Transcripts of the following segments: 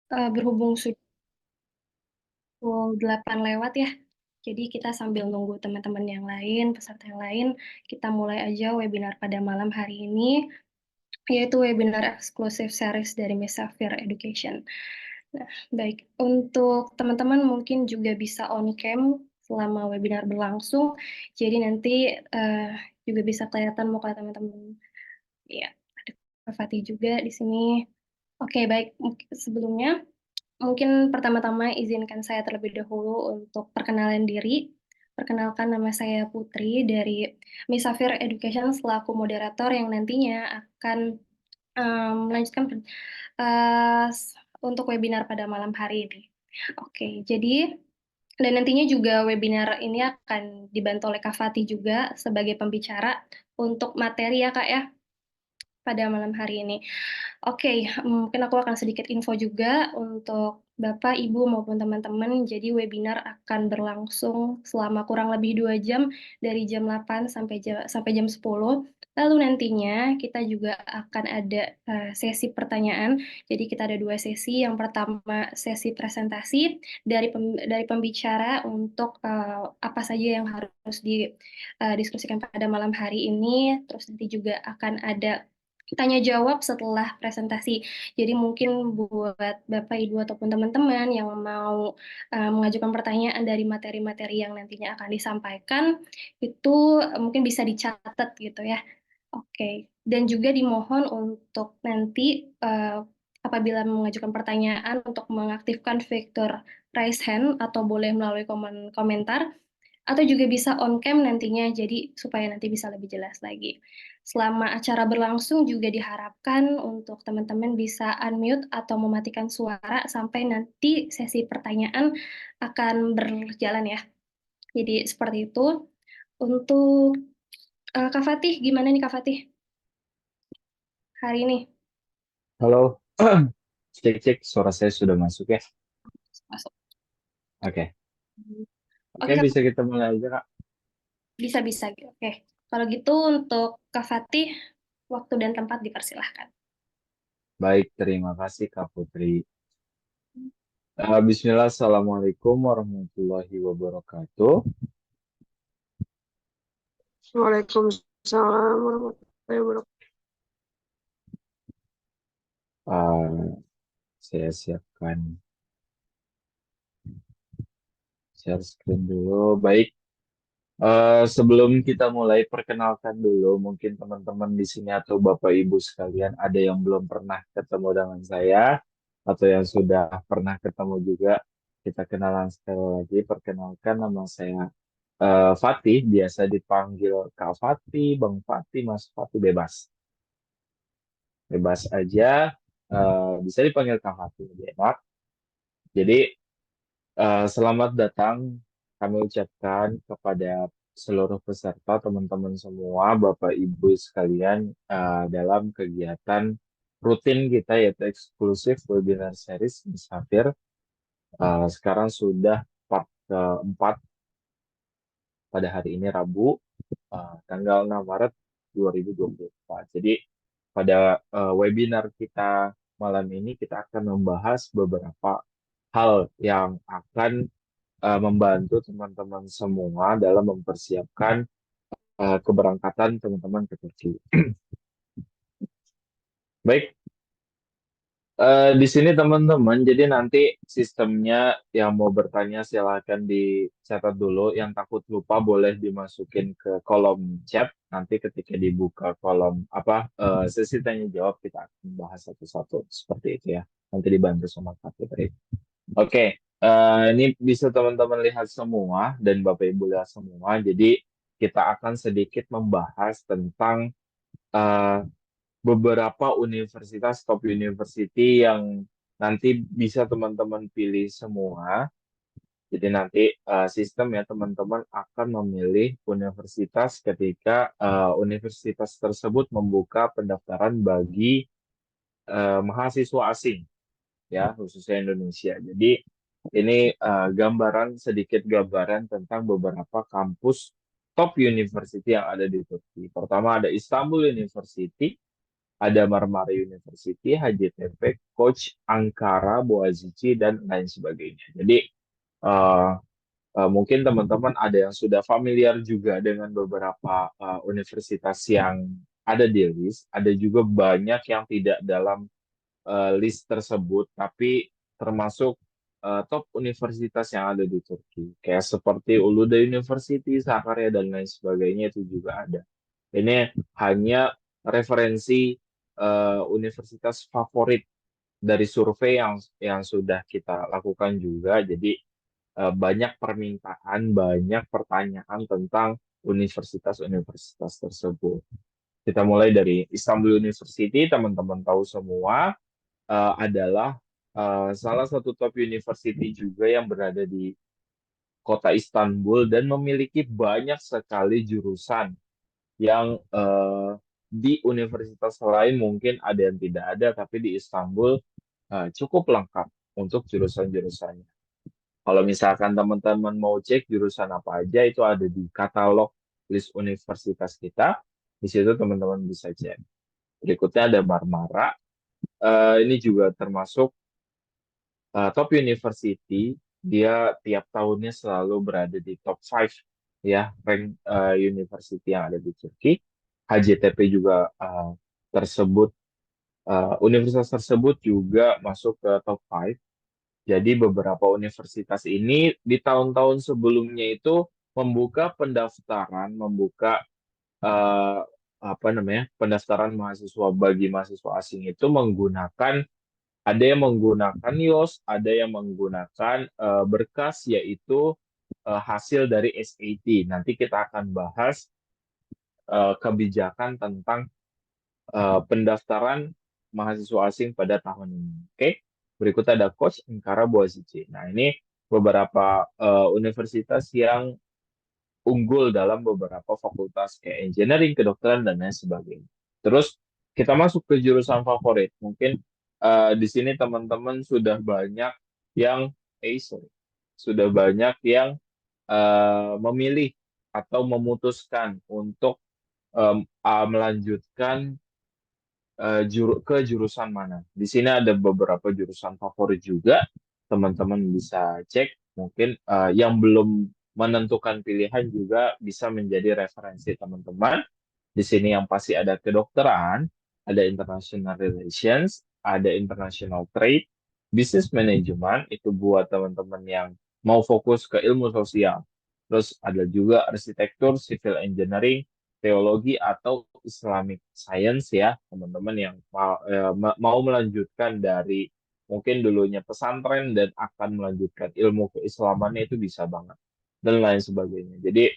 Berhubung sudah pukul 8 lewat ya, jadi kita sambil nunggu teman-teman yang lain, peserta yang lain, kita mulai aja webinar pada malam hari ini, yaitu webinar eksklusif series dari Miss Safir Education. Nah, baik. Untuk teman-teman mungkin juga bisa on cam selama webinar berlangsung, jadi nanti eh, juga bisa kelihatan muka teman-teman. Ya, ada Kak Fatih juga di sini. Oke, baik. Sebelumnya, mungkin pertama-tama izinkan saya terlebih dahulu untuk perkenalan diri. Perkenalkan, nama saya Putri dari Miss Safir Education selaku moderator yang nantinya akan melanjutkan eh, untuk webinar pada malam hari ini. Oke, jadi dan nantinya juga webinar ini akan dibantu oleh Kak Fatih juga sebagai pembicara untuk materi ya Kak ya pada malam hari ini. Oke, mungkin aku akan sedikit info juga untuk Bapak, Ibu, maupun teman-teman. Jadi webinar akan berlangsung selama kurang lebih 2 jam, dari jam 8 sampai jam 10. Lalu nantinya kita juga akan ada sesi pertanyaan. Jadi kita ada 2 sesi. Yang pertama sesi presentasi dari pembicara untuk apa saja yang harus didiskusikan pada malam hari ini. Terus nanti juga akan ada tanya jawab setelah presentasi. Jadi mungkin buat Bapak, Ibu, ataupun teman-teman yang mau mengajukan pertanyaan dari materi-materi yang nantinya akan disampaikan, itu mungkin bisa dicatat gitu ya. Oke. Dan juga dimohon untuk nanti apabila mengajukan pertanyaan untuk mengaktifkan fitur raise hand atau boleh melalui komentar atau juga bisa on cam nantinya, jadi supaya nanti bisa lebih jelas lagi. Selama acara berlangsung juga diharapkan untuk teman-teman bisa unmute atau mematikan suara sampai nanti sesi pertanyaan akan berjalan ya. Jadi seperti itu. Untuk Kak Fatih, gimana nih Kak Fatih hari ini? Halo, cek cek suara saya sudah masuk ya. Masuk. Oke, oke Oke Kak, bisa kita mulai aja Kak. bisa-bisa. Oke, kalau gitu untuk Kak Fatih, waktu dan tempat dipersilahkan. Baik, terima kasih Kak Putri. Bismillah, Assalamualaikum warahmatullahi wabarakatuh. Waalaikumsalam warahmatullahi wabarakatuh. Uh, saya siapkan share screen dulu. Baik, sebelum kita mulai perkenalkan dulu, mungkin teman-teman di sini atau Bapak Ibu sekalian ada yang belum pernah ketemu dengan saya atau yang sudah pernah ketemu juga. Kita kenalan sekali lagi. Perkenalkan nama saya Fatih, biasa dipanggil Kak Fatih, Bang Fatih, Mas Fatih, bebas. Bebas aja, bisa dipanggil Kak Fatih, lebih enak. Jadi, selamat datang kami ucapkan kepada seluruh peserta, teman-teman semua, Bapak Ibu sekalian, dalam kegiatan rutin kita yaitu eksklusif webinar series Musafir. Sekarang sudah part keempat pada hari ini Rabu, tanggal 6 Maret 2024. Jadi pada webinar kita malam ini kita akan membahas beberapa hal yang akan membantu teman-teman semua dalam mempersiapkan keberangkatan teman-teman ke Turki. Baik, di sini teman-teman, jadi nanti sistemnya yang mau bertanya silahkan dicatat dulu. Yang takut lupa boleh dimasukin ke kolom chat. Nanti ketika dibuka kolom sesi tanya jawab kita akan bahas satu-satu seperti itu ya. Nanti dibantu sama Kak Putri. Oke, ini bisa teman-teman lihat semua dan Bapak Ibu lihat semua. Jadi kita akan sedikit membahas tentang eh, beberapa universitas top university yang nanti bisa teman-teman pilih semua. Jadi nanti sistem ya teman-teman akan memilih universitas ketika universitas tersebut membuka pendaftaran bagi mahasiswa asing ya khususnya Indonesia. Jadi ini sedikit gambaran tentang beberapa kampus top university yang ada di Turki. Pertama ada Istanbul University, ada Marmara University, HJTP, Coach Ankara, Boazici, dan lain sebagainya. Jadi eh, mungkin teman-teman ada yang sudah familiar juga dengan beberapa universitas yang ada di list, ada juga banyak yang tidak dalam list tersebut, tapi termasuk top universitas yang ada di Turki. Kayak seperti Uludağ University, Sakarya, dan lain sebagainya itu juga ada. Ini hanya referensi universitas favorit dari survei yang sudah kita lakukan juga. Jadi banyak permintaan, banyak pertanyaan tentang universitas-universitas tersebut. Kita mulai dari Istanbul University, teman-teman tahu semua adalah salah satu top university juga yang berada di kota Istanbul dan memiliki banyak sekali jurusan yang di universitas lain mungkin ada yang tidak ada, tapi di Istanbul cukup lengkap untuk jurusan-jurusannya. Kalau misalkan teman-teman mau cek jurusan apa aja, itu ada di katalog list universitas kita. Di situ teman-teman bisa cek. Berikutnya ada Marmara. Ini juga termasuk top university. Dia tiap tahunnya selalu berada di top 5 ya, rank university yang ada di Turki. HJTP juga tersebut, universitas tersebut juga masuk ke top 5. Jadi beberapa universitas ini di tahun-tahun sebelumnya itu membuka pendaftaran, membuka eh, apa namanya, pendaftaran mahasiswa bagi mahasiswa asing itu menggunakan, ada yang menggunakan YOS, ada yang menggunakan berkas yaitu hasil dari SAT. Nanti kita akan bahas kebijakan tentang pendaftaran mahasiswa asing pada tahun ini. Oke, berikut ada Coach Ankara Boazici. Nah, ini beberapa universitas yang unggul dalam beberapa fakultas kayak engineering, kedokteran, dan lain sebagainya. Terus kita masuk ke jurusan favorit. Mungkin di sini teman-teman sudah banyak yang sorry, sudah banyak yang memilih atau memutuskan untuk melanjutkan ke jurusan mana. Di sini ada beberapa jurusan favorit juga. Teman-teman bisa cek. Mungkin yang belum menentukan pilihan juga bisa menjadi referensi teman-teman. Di sini yang pasti ada kedokteran, ada international relations, ada international trade, business management, itu buat teman-teman yang mau fokus ke ilmu sosial. Terus ada juga arsitektur, civil engineering, teologi atau Islamic Science ya, teman-teman yang mau melanjutkan dari mungkin dulunya pesantren dan akan melanjutkan ilmu keislamannya itu bisa banget dan lain sebagainya. Jadi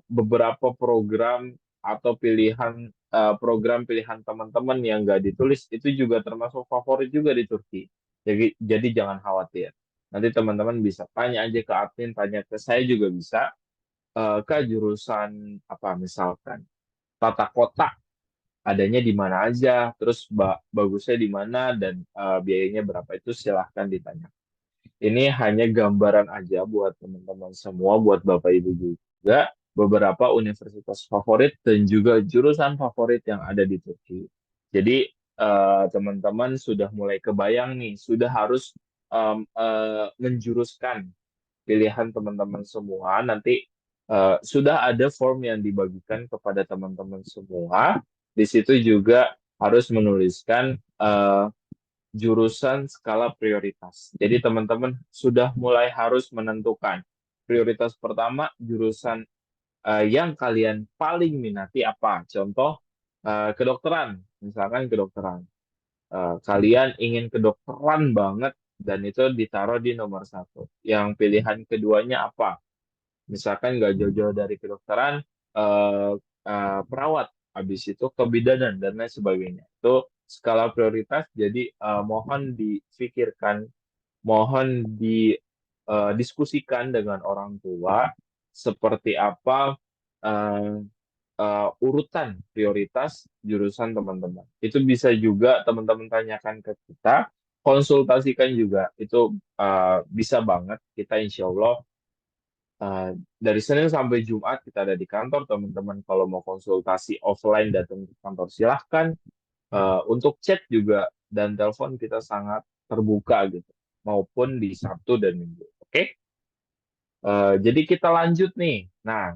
beberapa program atau pilihan program pilihan teman-teman yang nggak ditulis itu juga termasuk favorit juga di Turki. Jadi jangan khawatir. Nanti teman-teman bisa tanya aja ke admin, tanya ke saya juga bisa. Ke jurusan apa misalkan tata kota adanya di mana aja, terus bagusnya di mana dan biayanya berapa itu silahkan ditanya. Ini hanya gambaran aja buat teman-teman semua, buat Bapak Ibu juga, beberapa universitas favorit dan juga jurusan favorit yang ada di Turki. Jadi teman-teman sudah mulai kebayang nih, sudah harus menjuruskan pilihan teman-teman semua. Nanti sudah ada form yang dibagikan kepada teman-teman semua. Di situ juga harus menuliskan jurusan skala prioritas. Jadi teman-teman sudah mulai harus menentukan prioritas pertama jurusan yang kalian paling minati apa. Contoh kedokteran, misalkan kedokteran. Kalian ingin kedokteran banget dan itu ditaruh di nomor satu. Yang pilihan keduanya apa? Misalkan nggak jauh-jauh dari kedokteran, perawat, habis itu kebidanan dan lain sebagainya. Itu skala prioritas, jadi mohon difikirkan, mohon didiskusikan dengan orang tua seperti apa eh, urutan prioritas jurusan teman-teman. Itu bisa juga teman-teman tanyakan ke kita, konsultasikan juga. Itu bisa banget. Kita insya Allah dari Senin sampai Jumat kita ada di kantor, teman-teman kalau mau konsultasi offline datang ke kantor silahkan. Untuk chat juga dan telepon kita sangat terbuka gitu, maupun di Sabtu dan Minggu. Oke? Jadi kita lanjut nih. Nah,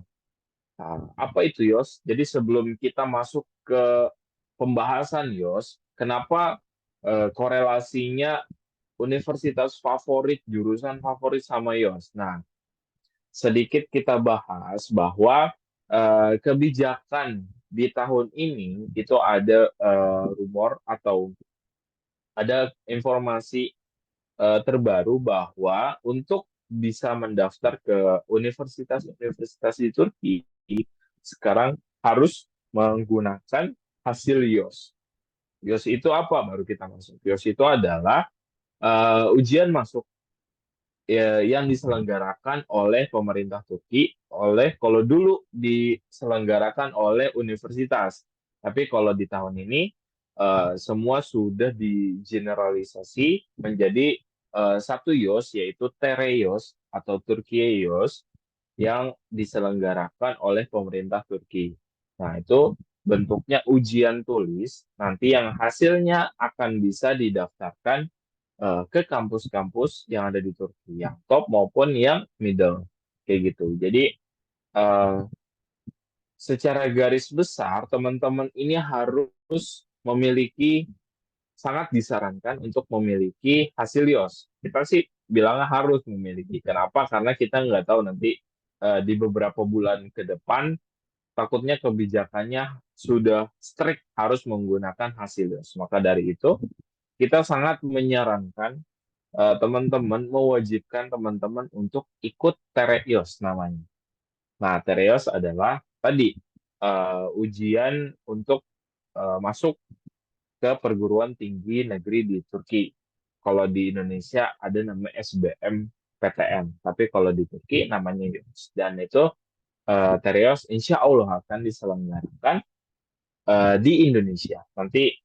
apa itu Yos? Jadi sebelum kita masuk ke pembahasan Yos, kenapa korelasinya universitas favorit, jurusan favorit sama Yos? Nah, sedikit kita bahas bahwa kebijakan di tahun ini itu ada rumor atau ada informasi terbaru bahwa untuk bisa mendaftar ke universitas-universitas di Turki sekarang harus menggunakan hasil YOS. YOS itu apa? Baru kita masuk. YOS itu adalah ujian masuk yang diselenggarakan oleh pemerintah Turki, kalau dulu diselenggarakan oleh universitas, tapi kalau di tahun ini semua sudah digeneralisasi menjadi satu YOS, yaitu Tereios atau Turkiye YOS yang diselenggarakan oleh pemerintah Turki. Nah, itu bentuknya ujian tulis, nanti yang hasilnya akan bisa didaftarkan ke kampus-kampus yang ada di Turki, yang top maupun yang middle, kayak gitu. Jadi eh, secara garis besar teman-teman ini harus memiliki, sangat disarankan untuk memiliki hasil YOS. Kita sih bilangnya harus memiliki. Kenapa? Karena kita nggak tahu nanti di beberapa bulan ke depan takutnya kebijakannya sudah strict harus menggunakan hasil YOS. Maka dari itu kita sangat menyarankan teman-teman, mewajibkan teman-teman untuk ikut Tereios namanya. Nah, Tereios adalah tadi ujian untuk masuk ke perguruan tinggi negeri di Turki. Kalau di Indonesia ada namanya SBM PTN, tapi kalau di Turki namanya YOS. Dan itu Tereios insya Allah akan diselenggarakan di Indonesia. Nanti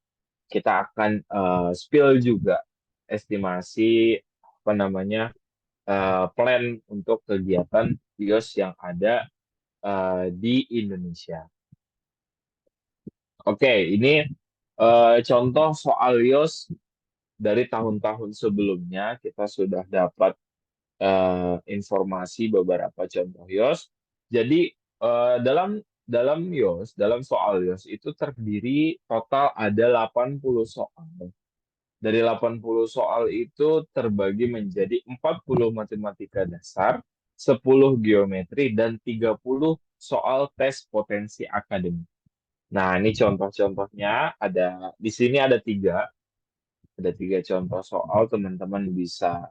kita akan spill juga estimasi apa namanya plan untuk kegiatan YOS yang ada di Indonesia. Oke, ini contoh soal YOS dari tahun-tahun sebelumnya. Kita sudah dapat informasi beberapa contoh YOS. Jadi dalam dalam YOS, dalam soal YOS itu terdiri total ada 80 soal. Dari 80 soal itu terbagi menjadi 40 matematika dasar, 10 geometri, dan 30 soal tes potensi akademik. Nah, ini contoh-contohnya ada di sini ada tiga contoh soal, teman-teman bisa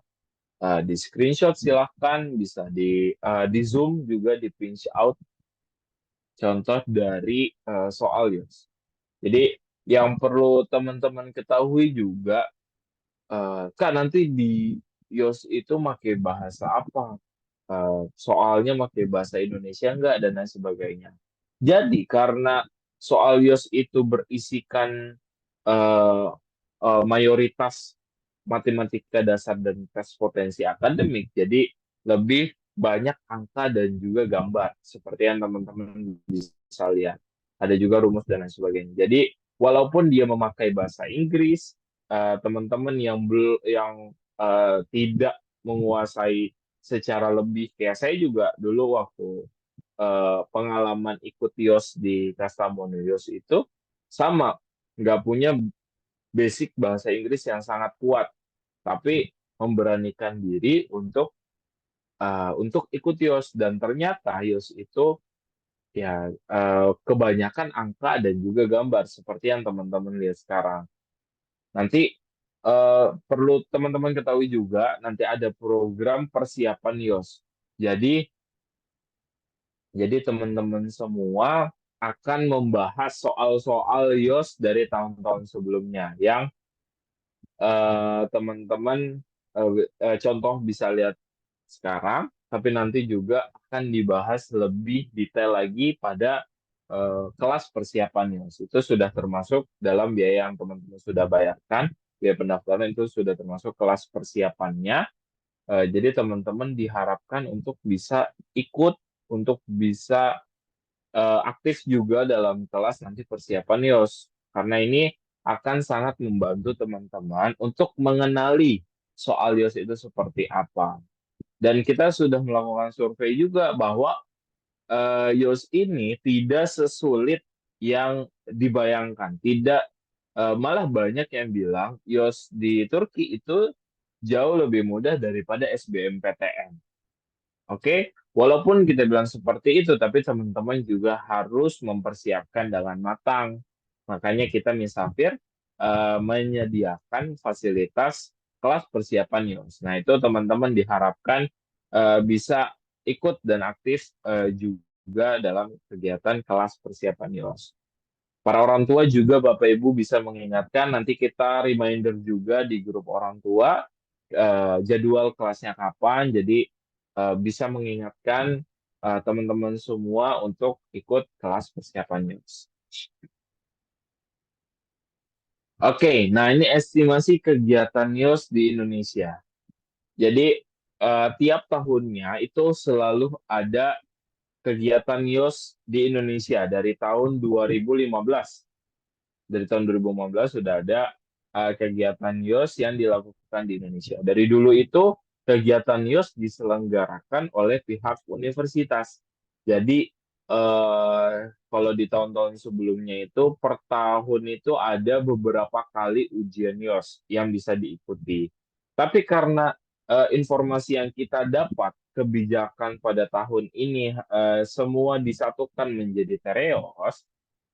di screenshot silahkan, bisa di zoom juga, di print out contoh dari soal YOS. Jadi yang perlu teman-teman ketahui juga, Kak, nanti di YOS itu pakai bahasa apa? Soalnya pakai bahasa Indonesia enggak, dan lain sebagainya. Jadi karena soal YOS itu berisikan eh, mayoritas matematika dasar dan tes potensi akademik, jadi lebih banyak angka dan juga gambar, seperti yang teman-teman bisa lihat. Ada juga rumus dan lain sebagainya. Jadi walaupun dia memakai bahasa Inggris, teman-teman yang tidak menguasai secara lebih, kayak saya juga dulu waktu pengalaman ikut YOS di Kastamonu YOS itu sama, nggak punya basic bahasa Inggris yang sangat kuat, tapi memberanikan diri untuk ikut YOS, dan ternyata YOS itu ya kebanyakan angka dan juga gambar seperti yang teman-teman lihat sekarang. Nanti perlu teman-teman ketahui juga, nanti ada program persiapan YOS. Jadi teman-teman semua akan membahas soal-soal YOS dari tahun-tahun sebelumnya yang teman-teman contoh bisa lihat sekarang, tapi nanti juga akan dibahas lebih detail lagi pada kelas persiapan YOS. Itu sudah termasuk dalam biaya yang teman-teman sudah bayarkan, biaya pendaftaran itu sudah termasuk kelas persiapannya. Jadi teman-teman diharapkan untuk bisa ikut, untuk bisa aktif juga dalam kelas nanti persiapan YOS. Karena ini akan sangat membantu teman-teman untuk mengenali soal YOS itu seperti apa. Dan kita sudah melakukan survei juga bahwa YOS ini tidak sesulit yang dibayangkan. Tidak, malah banyak yang bilang YOS di Turki itu jauh lebih mudah daripada SBMPTN. Oke, walaupun kita bilang seperti itu, tapi teman-teman juga harus mempersiapkan dengan matang. Makanya kita Misafir menyediakan fasilitas kelas persiapan YOS. Nah, itu teman-teman diharapkan bisa ikut dan aktif juga dalam kegiatan kelas persiapan YOS. Para orang tua juga Bapak Ibu bisa mengingatkan, nanti kita reminder juga di grup orang tua jadwal kelasnya kapan, jadi bisa mengingatkan teman-teman semua untuk ikut kelas persiapan YOS. Oke, nah ini estimasi kegiatan YOS di Indonesia. Jadi tiap tahunnya itu selalu ada kegiatan YOS di Indonesia dari tahun 2015. Dari tahun 2015 sudah ada kegiatan YOS yang dilakukan di Indonesia. Dari dulu itu kegiatan YOS diselenggarakan oleh pihak universitas. Jadi kalau di tahun-tahun sebelumnya itu per tahun itu ada beberapa kali ujian YOS yang bisa diikuti. Tapi karena informasi yang kita dapat kebijakan pada tahun ini semua disatukan menjadi Tereos,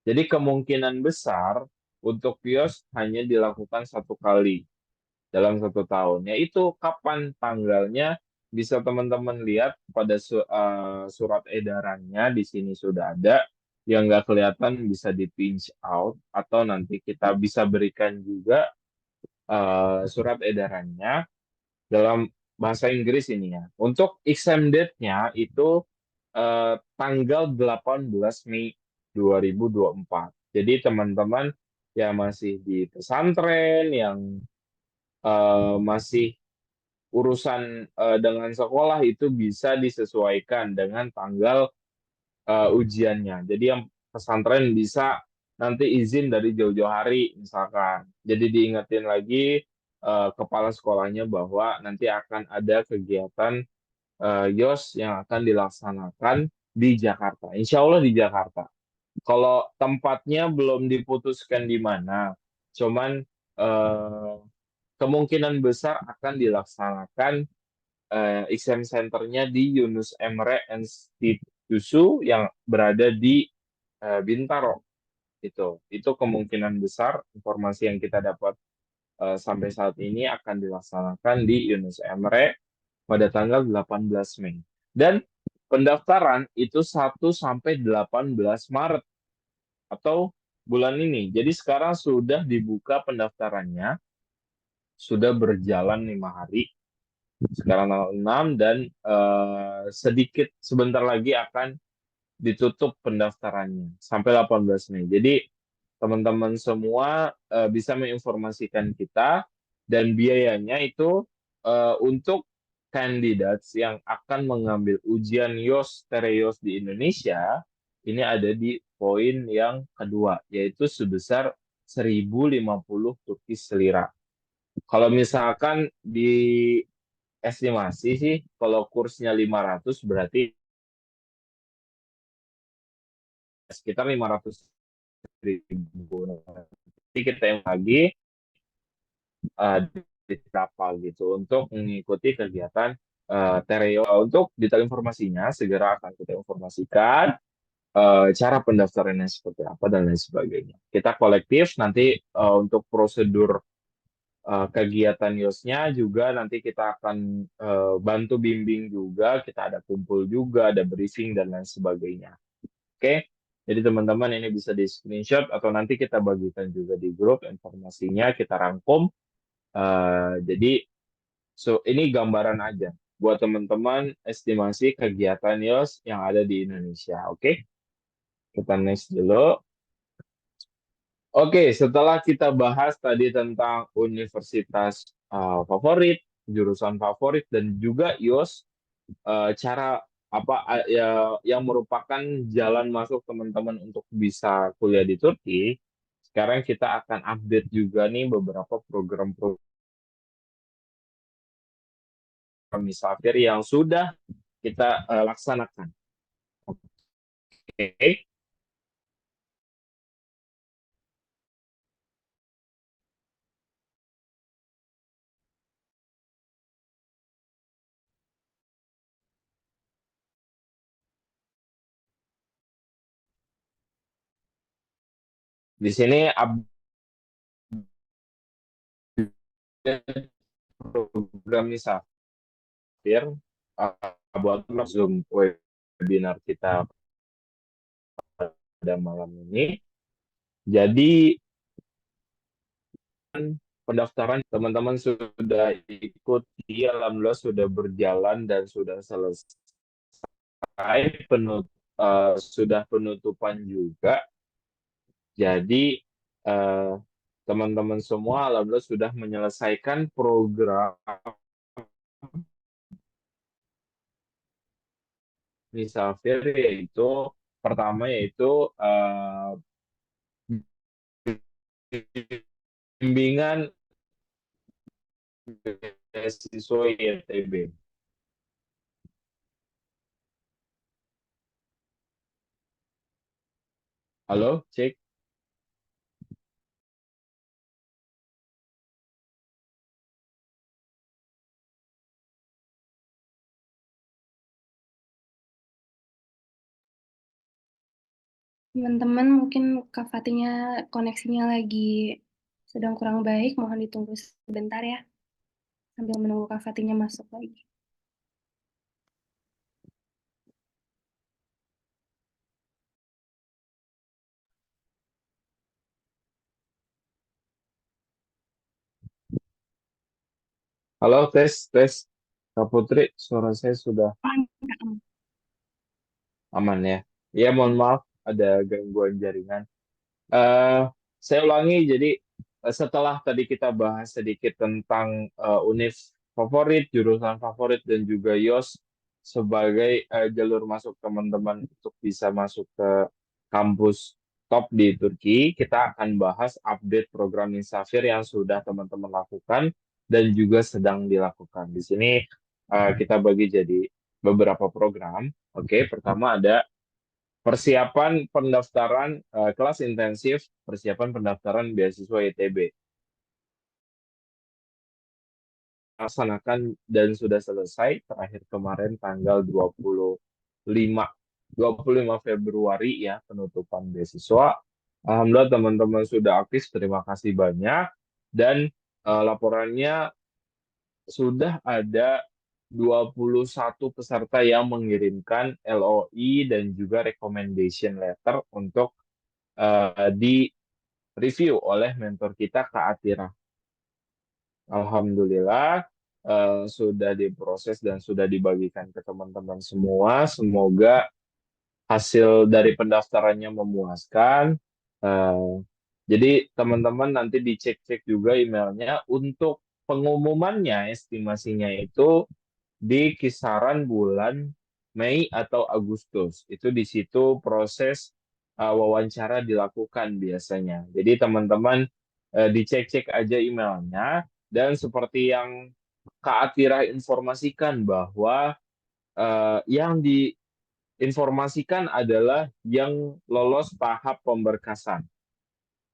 jadi kemungkinan besar untuk kios hanya dilakukan satu kali dalam satu tahun. Yaitu kapan tanggalnya bisa teman-teman lihat pada surat edarannya di sini sudah ada. Yang nggak kelihatan bisa di pinch out atau nanti kita bisa berikan juga surat edarannya dalam bahasa Inggris ini ya. Untuk exam date-nya itu tanggal 18 Mei 2024. Jadi teman-teman yang masih di pesantren, yang masih urusan dengan sekolah itu bisa disesuaikan dengan tanggal ujiannya. Jadi yang pesantren bisa nanti izin dari jauh-jauh hari misalkan. Jadi diingetin lagi kepala sekolahnya bahwa nanti akan ada kegiatan YOS yang akan dilaksanakan di Jakarta. Insya Allah di Jakarta. Kalau tempatnya belum diputuskan di mana, cuman eh, kemungkinan besar akan dilaksanakan exam centernya di Yunus Emre Institute yang berada di Bintaro. Itu kemungkinan besar informasi yang kita dapat sampai saat ini akan dilaksanakan di Yunus Emre pada tanggal 18 Mei. Dan pendaftaran itu 1 sampai 18 Maret atau bulan ini. Jadi sekarang sudah dibuka pendaftarannya, sudah berjalan 5 hari. Sekarang tanggal 6 dan sedikit sebentar lagi akan ditutup pendaftarannya sampai 18 Mei. Jadi teman-teman semua bisa menginformasikan kita dan biayanya itu untuk kandidat yang akan mengambil ujian YOS Tereos di Indonesia ini ada di poin yang kedua yaitu sebesar 1.050 Turkish lira. Kalau misalkan di estimasi sih kalau kursnya 500 berarti sekitar 500.000. Nanti kita yang lagi di kapal gitu untuk mengikuti kegiatan Tereo. Untuk detail informasinya segera akan kita informasikan cara pendaftarannya seperti apa dan lain sebagainya. Kita kolektif nanti untuk prosedur kegiatan YOS-nya juga nanti kita akan bantu bimbing juga, kita ada kumpul juga, ada briefing dan lain sebagainya. Oke, jadi teman-teman ini bisa di screenshot atau nanti kita bagikan juga di grup informasinya, kita rangkum. Jadi ini gambaran aja buat teman-teman estimasi kegiatan YOS yang ada di Indonesia. Oke, kita next dulu. Oke, setelah kita bahas tadi tentang universitas favorit, jurusan favorit, dan juga YOS, cara apa ya yang merupakan jalan masuk teman-teman untuk bisa kuliah di Turki. sekarang kita akan update juga nih beberapa program-program Misafir yang sudah kita laksanakan. Oke. Di sini update program Misafir buat Zoom webinar kita pada malam ini. Jadi pendaftaran teman-teman sudah ikuti, alhamdulillah sudah berjalan dan sudah selesai, sudah penutupan juga. Jadi eh, teman-teman semua alhamdulillah sudah menyelesaikan program Misafir, yaitu pertama yaitu bimbingan beasiswa ITB. Halo, cek. Teman-teman, mungkin Kak Fatinya koneksinya lagi sedang kurang baik, mohon ditunggu sebentar ya, sambil menunggu Kak Fatinya masuk lagi. Halo, tes, tes. Kak Putri, suara saya sudah aman ya? Ya, mohon maaf ada gangguan jaringan. Eh, saya ulangi, jadi setelah tadi kita bahas sedikit tentang univ favorit, jurusan favorit, dan juga YOS sebagai jalur masuk teman-teman untuk bisa masuk ke kampus top di Turki, kita akan bahas update program Insafir yang sudah teman-teman lakukan dan juga sedang dilakukan. Di sini kita bagi jadi beberapa program. Oke, pertama ada persiapan pendaftaran kelas intensif, persiapan pendaftaran beasiswa ITB. Laksanakan dan sudah selesai terakhir kemarin tanggal 25 Februari ya, penutupan beasiswa. Alhamdulillah teman-teman sudah aktif, terima kasih banyak. Dan laporannya sudah ada 21 peserta yang mengirimkan LOI dan juga recommendation letter untuk di review oleh mentor kita Kak Atira. Alhamdulillah sudah diproses dan sudah dibagikan ke teman-teman semua. Semoga hasil dari pendaftarannya memuaskan. Eh, jadi teman-teman nanti dicek-cek juga emailnya untuk pengumumannya, estimasinya itu di kisaran bulan Mei atau Agustus. Itu di situ proses wawancara dilakukan biasanya. Jadi teman-teman dicek-cek aja emailnya, dan seperti yang Kak Atira informasikan bahwa yang diinformasikan adalah yang lolos tahap pemberkasan.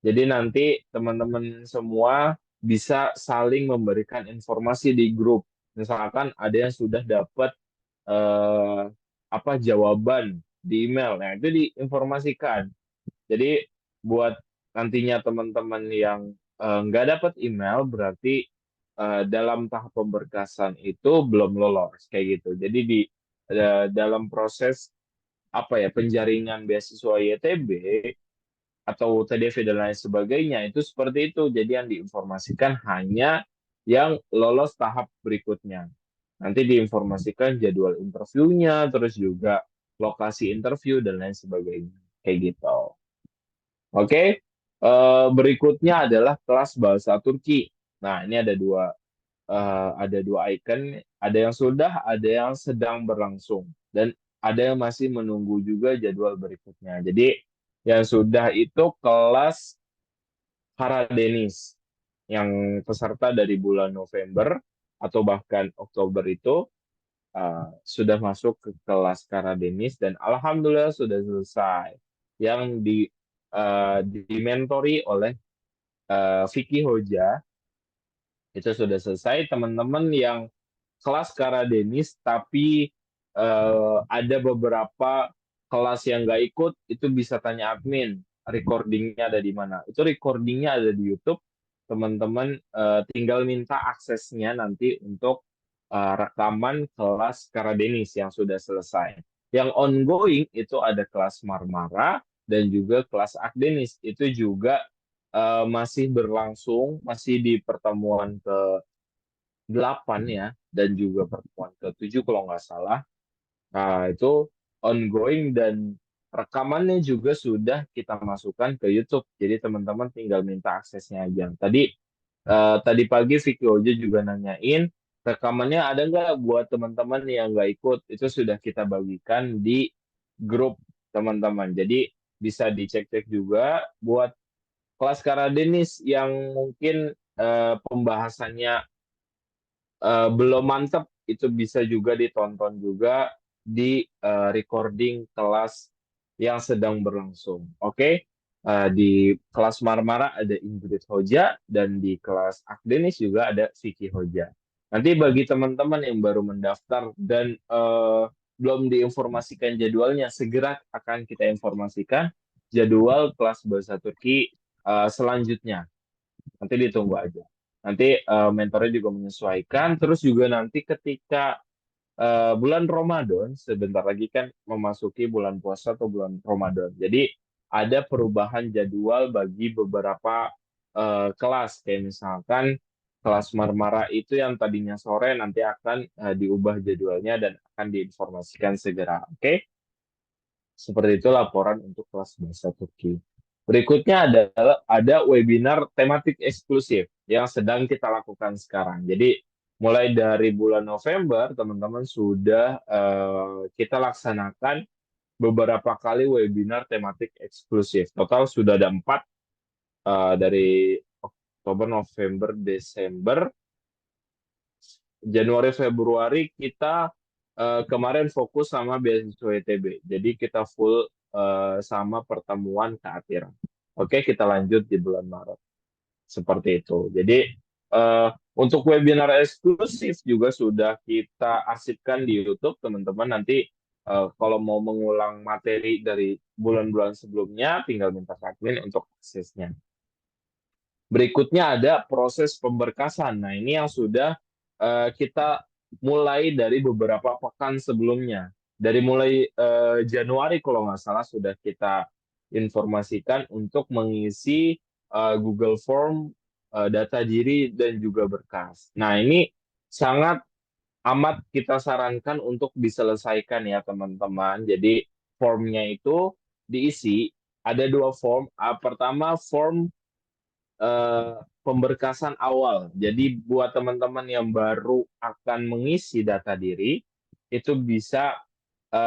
Jadi nanti teman-teman semua bisa saling memberikan informasi di grup. Misalkan ada yang sudah dapat eh, apa jawaban di email, nah itu diinformasikan. Jadi buat nantinya teman-teman yang nggak dapat email, berarti dalam tahap pemberkasan itu belum lolos kayak gitu. Jadi di dalam proses apa ya penjaringan beasiswa YTB atau TDV dan lain sebagainya itu seperti itu. Jadi yang diinformasikan hanya yang lolos tahap berikutnya. Nanti diinformasikan jadwal interviewnya, terus juga lokasi interview dan lain sebagainya. Kayak gitu. Oke, berikutnya adalah kelas bahasa Turki. Nah, ini ada dua icon, ada yang sudah, ada yang sedang berlangsung, dan ada yang masih menunggu juga jadwal berikutnya. Jadi yang sudah itu kelas Kara Denis yang peserta dari bulan November atau bahkan Oktober itu sudah masuk ke kelas Kara Denis dan alhamdulillah sudah selesai yang dimentori oleh Vicky Hoja itu sudah selesai. Teman-teman yang kelas Kara Denis tapi ada beberapa kelas yang nggak ikut itu bisa tanya admin recordingnya ada di mana. Itu recordingnya ada di YouTube. Teman-teman tinggal minta aksesnya nanti untuk rekaman kelas Kara Denis yang sudah selesai. Yang ongoing itu ada kelas Marmara dan juga kelas Akdenis itu juga masih berlangsung, masih di pertemuan ke-8 ya, dan juga pertemuan ke-7 kalau nggak salah. Nah, itu ongoing dan rekamannya juga sudah kita masukkan ke YouTube. Jadi teman-teman tinggal minta aksesnya aja. Tadi pagi Vicky Ojo juga nanyain, rekamannya ada nggak buat teman-teman yang nggak ikut? Itu sudah kita bagikan di grup teman-teman. Jadi bisa dicek-cek juga buat kelas Karadenis yang mungkin pembahasannya belum mantap itu bisa juga ditonton juga di recording kelas yang sedang berlangsung. Oke. Di kelas Marmara ada Ingrid Hoja dan di kelas Akdenis juga ada Vicky Hoja. Nanti bagi teman-teman yang baru mendaftar dan belum diinformasikan jadwalnya, segera akan kita informasikan jadwal kelas bahasa Turki selanjutnya. Nanti ditunggu aja. Nanti mentornya juga menyesuaikan. Terus juga nanti ketika bulan Ramadan, sebentar lagi kan memasuki bulan puasa atau bulan Ramadan. Jadi ada perubahan jadwal bagi beberapa kelas. Kayak misalkan kelas Marmara itu yang tadinya sore nanti akan diubah jadwalnya dan akan diinformasikan segera. Oke? Seperti itu laporan untuk kelas bahasa Turki. Berikutnya adalah ada webinar tematik eksklusif yang sedang kita lakukan sekarang. Jadi mulai dari bulan November teman-teman sudah kita laksanakan beberapa kali webinar tematik eksklusif. Total sudah ada 4 dari Oktober, November, Desember, Januari, Februari kita kemarin fokus sama beasiswa ITB. Jadi kita full sama pertemuan keakhiran. Oke, kita lanjut di bulan Maret. Seperti itu. Jadi untuk webinar eksklusif juga sudah kita arsipkan di YouTube, teman-teman. Nanti kalau mau mengulang materi dari bulan-bulan sebelumnya, tinggal minta admin untuk aksesnya. Berikutnya ada proses pemberkasan. Nah, ini yang sudah kita mulai dari beberapa pekan sebelumnya. Dari mulai Januari kalau nggak salah sudah kita informasikan untuk mengisi Google Form, data diri, dan juga berkas. Nah, ini sangat amat kita sarankan untuk diselesaikan ya teman-teman. Jadi formnya itu diisi, ada 2 form. Pertama, form pemberkasan awal. Jadi buat teman-teman yang baru akan mengisi data diri, itu bisa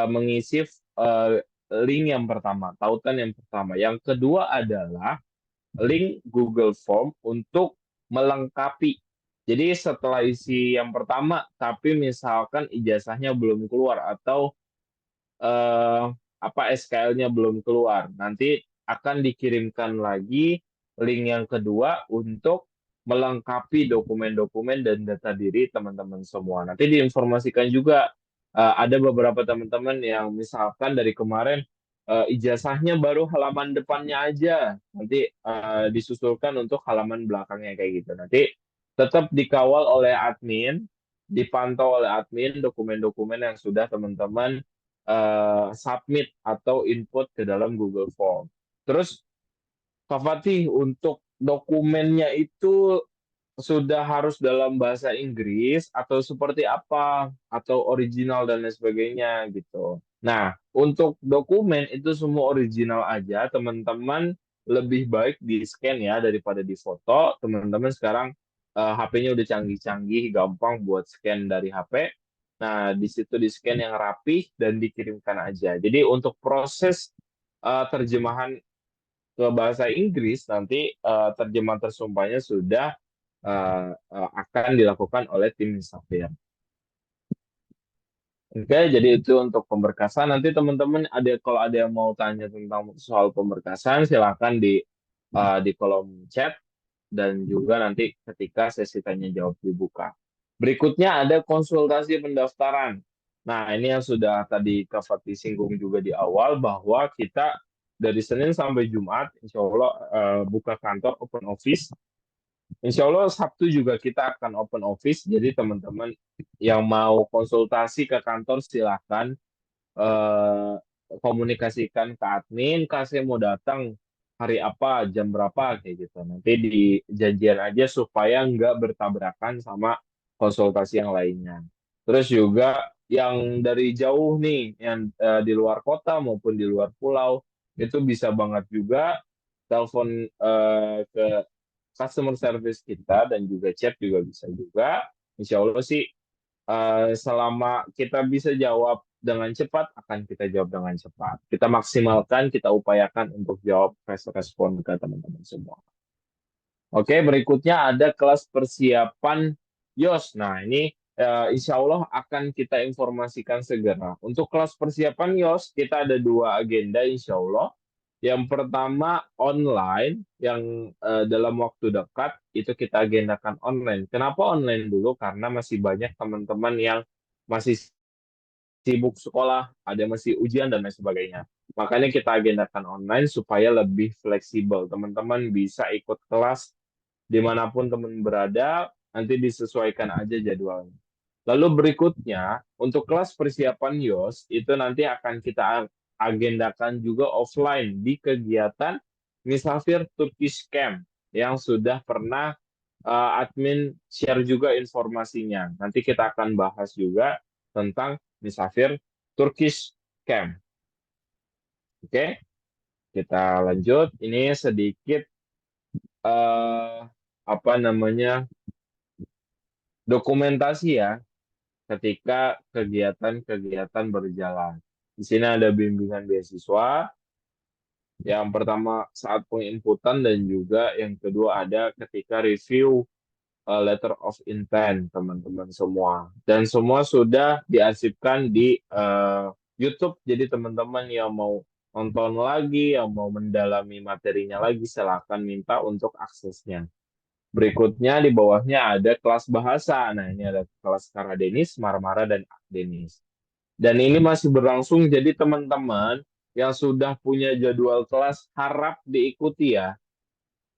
mengisi link yang pertama, tautan yang pertama. Yang kedua adalah link Google Form untuk melengkapi. Jadi setelah isi yang pertama, tapi misalkan ijazahnya belum keluar atau eh, apa SKL-nya belum keluar. Nanti akan dikirimkan lagi link yang kedua untuk melengkapi dokumen-dokumen dan data diri teman-teman semua. Nanti diinformasikan juga ada beberapa teman-teman yang misalkan dari kemarin ijazahnya baru halaman depannya aja, nanti disusulkan untuk halaman belakangnya kayak gitu. Nanti tetap dikawal oleh admin, dipantau oleh admin dokumen-dokumen yang sudah teman-teman submit atau input ke dalam Google Form. Terus Kak Fatih, untuk dokumennya itu sudah harus dalam bahasa Inggris atau seperti apa, atau original dan lain sebagainya gitu. Nah, untuk dokumen itu semua original aja, teman-teman lebih baik di scan ya daripada di foto. Teman-teman sekarang HP-nya udah canggih-canggih, gampang buat scan dari HP. Nah, di situ di scan yang rapih dan dikirimkan aja. Jadi untuk proses terjemahan ke bahasa Inggris, nanti terjemahan tersumpahnya sudah akan dilakukan oleh tim Misafir. Oke, jadi itu untuk pemberkasan. Nanti teman-teman kalau ada yang mau tanya tentang soal pemberkasan, silakan di kolom chat dan juga nanti ketika sesi tanya jawab dibuka. Berikutnya ada konsultasi pendaftaran. Nah, ini yang sudah tadi Kak Fatih singgung juga di awal bahwa kita dari Senin sampai Jumat, insya Allah buka kantor open office. Insya Allah Sabtu juga kita akan open office. Jadi teman-teman yang mau konsultasi ke kantor silahkan eh, komunikasikan ke admin, Kak saya mau datang hari apa, jam berapa, kayak gitu. Nanti di janjian aja supaya nggak bertabrakan sama konsultasi yang lainnya. Terus juga yang dari jauh nih, yang di luar kota maupun di luar pulau, itu bisa banget juga telepon ke customer service kita dan juga chat juga bisa juga. Insya Allah sih selama kita bisa jawab dengan cepat, akan kita jawab dengan cepat. Kita maksimalkan, kita upayakan untuk jawab fast respon ke teman-teman semua. Oke, berikutnya ada kelas persiapan YOS. Nah, ini insya Allah akan kita informasikan segera. Untuk kelas persiapan YOS, kita ada 2 agenda insya Allah. Yang pertama online, yang dalam waktu dekat itu kita agendakan online. Kenapa online dulu? Karena masih banyak teman-teman yang masih sibuk sekolah, ada yang masih ujian dan lain sebagainya. Makanya kita agendakan online supaya lebih fleksibel. Teman-teman bisa ikut kelas dimanapun teman berada, nanti disesuaikan aja jadwalnya. Lalu berikutnya, untuk kelas persiapan YOS, itu nanti akan kita agendakan juga offline di kegiatan Misafir Turkish Camp yang sudah pernah admin share juga informasinya. Nanti kita akan bahas juga tentang Misafir Turkish Camp. Oke, kita lanjut. Ini sedikit eh, apa namanya dokumentasi ya ketika kegiatan-kegiatan berjalan. Di sini ada bimbingan beasiswa. Yang pertama saat penginputan dan juga yang kedua ada ketika review letter of intent teman-teman semua. Dan semua sudah diarsipkan di YouTube. Jadi teman-teman yang mau nonton lagi, yang mau mendalami materinya lagi, silakan minta untuk aksesnya. Berikutnya di bawahnya ada kelas bahasa. Nah, ini ada kelas Karadenis, Marmara, dan Akdenis. Dan ini masih berlangsung, jadi teman-teman yang sudah punya jadwal kelas harap diikuti ya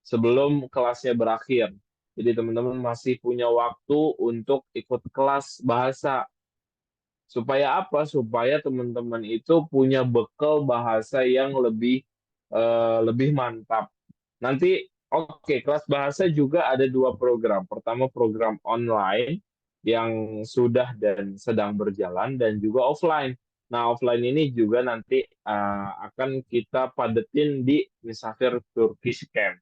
sebelum kelasnya berakhir. Jadi teman-teman masih punya waktu untuk ikut kelas bahasa. Supaya apa? Supaya teman-teman itu punya bekal bahasa yang lebih mantap. Nanti oke, kelas bahasa juga ada 2 program. Pertama program online yang sudah dan sedang berjalan dan juga offline. Nah, offline ini juga nanti akan kita padetin di Misafir Turkish Camp.